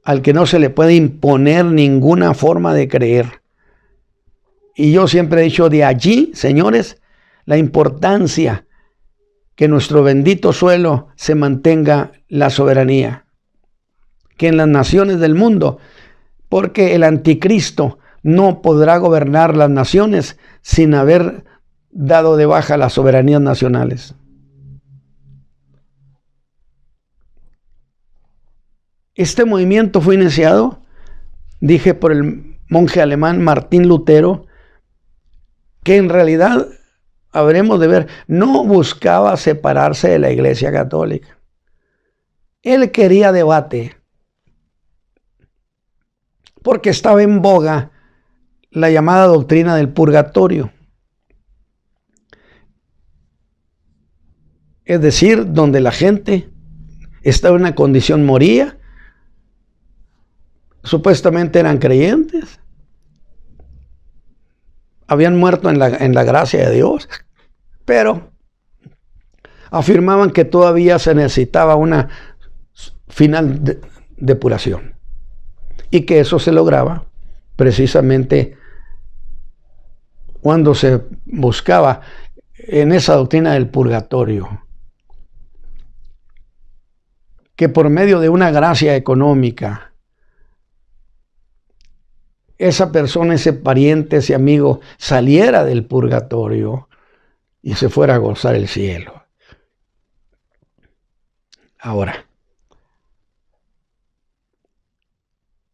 al que no se le puede imponer ninguna forma de creer. Y yo siempre he dicho, de allí, señores, la importancia que en nuestro bendito suelo se mantenga la soberanía, que en las naciones del mundo, porque el anticristo no podrá gobernar las naciones sin haber dado de baja las soberanías nacionales. Este movimiento fue iniciado, dije, por el monje alemán Martín Lutero, que en realidad, habremos de ver, no buscaba separarse de la Iglesia Católica. Él quería debate, porque estaba en boga la llamada doctrina del purgatorio. Es decir, donde la gente estaba en una condición, moría, supuestamente eran creyentes, habían muerto en la gracia de Dios, pero afirmaban que todavía se necesitaba una final depuración y que eso se lograba precisamente cuando se buscaba en esa doctrina del purgatorio, que por medio de una gracia económica esa persona, ese pariente, ese amigo saliera del purgatorio y se fuera a gozar el cielo. Ahora,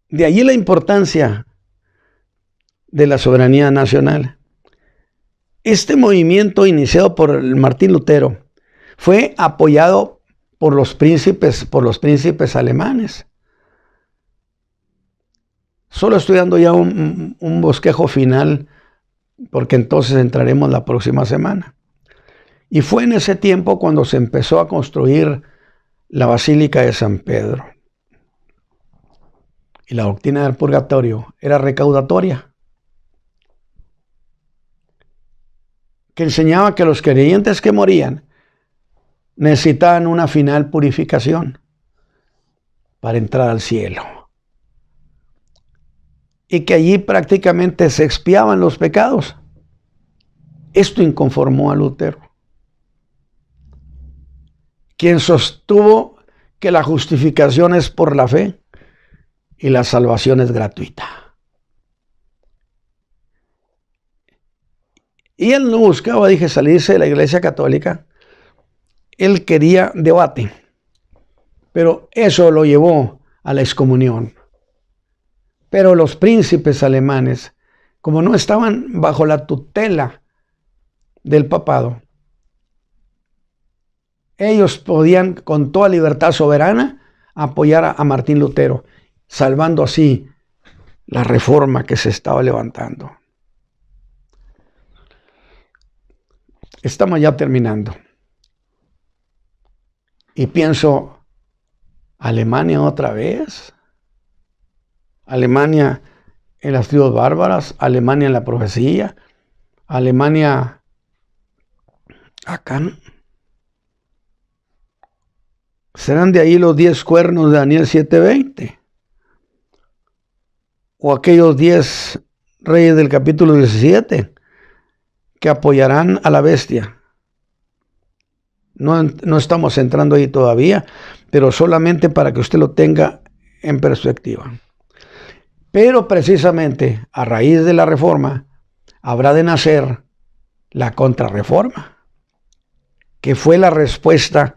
de allí la importancia de la soberanía nacional. Este movimiento iniciado por Martín Lutero fue apoyado por los príncipes alemanes. Solo estoy dando ya un bosquejo final, porque entonces entraremos la próxima semana. Y fue en ese tiempo cuando se empezó a construir la Basílica de San Pedro. Y la doctrina del purgatorio era recaudatoria, que enseñaba que los creyentes que morían necesitaban una final purificación para entrar al cielo. Y que allí prácticamente se expiaban los pecados. Esto inconformó a Lutero, quien sostuvo que la justificación es por la fe y la salvación es gratuita. Y él no buscaba, salirse de la Iglesia Católica. Él quería debate, pero eso lo llevó a la excomunión. Pero los príncipes alemanes, como no estaban bajo la tutela del papado, ellos podían con toda libertad soberana apoyar a Martín Lutero, salvando así la reforma que se estaba levantando. Estamos ya terminando. Y pienso, ¿Alemania otra vez? Alemania en las tribus bárbaras, Alemania en la profecía, Alemania acá. ¿Serán de ahí los 10 cuernos de Daniel 7:20? ¿O aquellos 10 reyes del capítulo 17 que apoyarán a la bestia? No estamos entrando ahí todavía, pero solamente para que usted lo tenga en perspectiva. Pero precisamente a raíz de la reforma habrá de nacer la contrarreforma, que fue la respuesta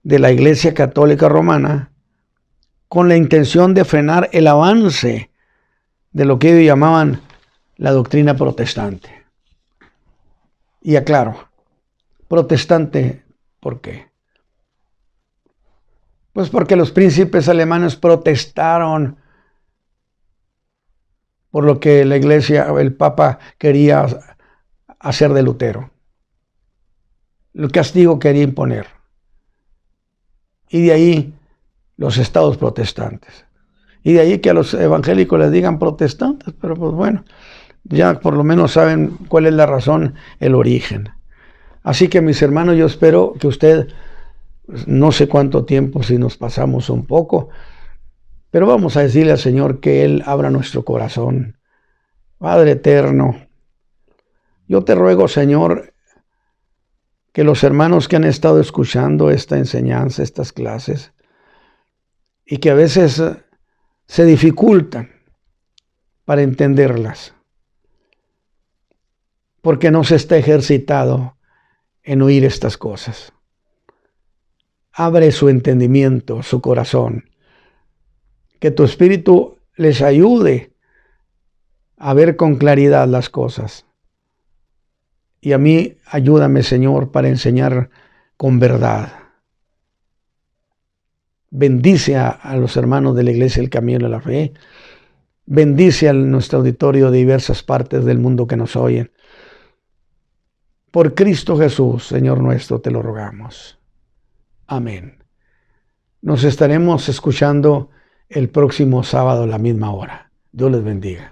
de la Iglesia Católica Romana con la intención de frenar el avance de lo que ellos llamaban la doctrina protestante. Y aclaro, protestante, ¿por qué? Pues porque los príncipes alemanes protestaron por lo que la iglesia, el papa quería hacer de Lutero. El castigo quería imponer. Y de ahí los estados protestantes. Y de ahí que a los evangélicos les digan protestantes, pero pues bueno, ya por lo menos saben cuál es la razón, el origen. Así que mis hermanos, yo espero que usted, no sé cuánto tiempo, si nos pasamos un poco, pero vamos a decirle al Señor que Él abra nuestro corazón. Padre eterno, yo te ruego, Señor, que los hermanos que han estado escuchando esta enseñanza, estas clases, y que a veces se dificultan para entenderlas, porque no se está ejercitado en oír estas cosas. Abre su entendimiento, su corazón, que tu Espíritu les ayude a ver con claridad las cosas. Y a mí ayúdame, Señor, para enseñar con verdad. Bendice a los hermanos de la Iglesia El Camino de la Fe. Bendice a nuestro auditorio de diversas partes del mundo que nos oyen. Por Cristo Jesús, Señor nuestro, te lo rogamos. Amén. Nos estaremos escuchando el próximo sábado a la misma hora. Dios les bendiga.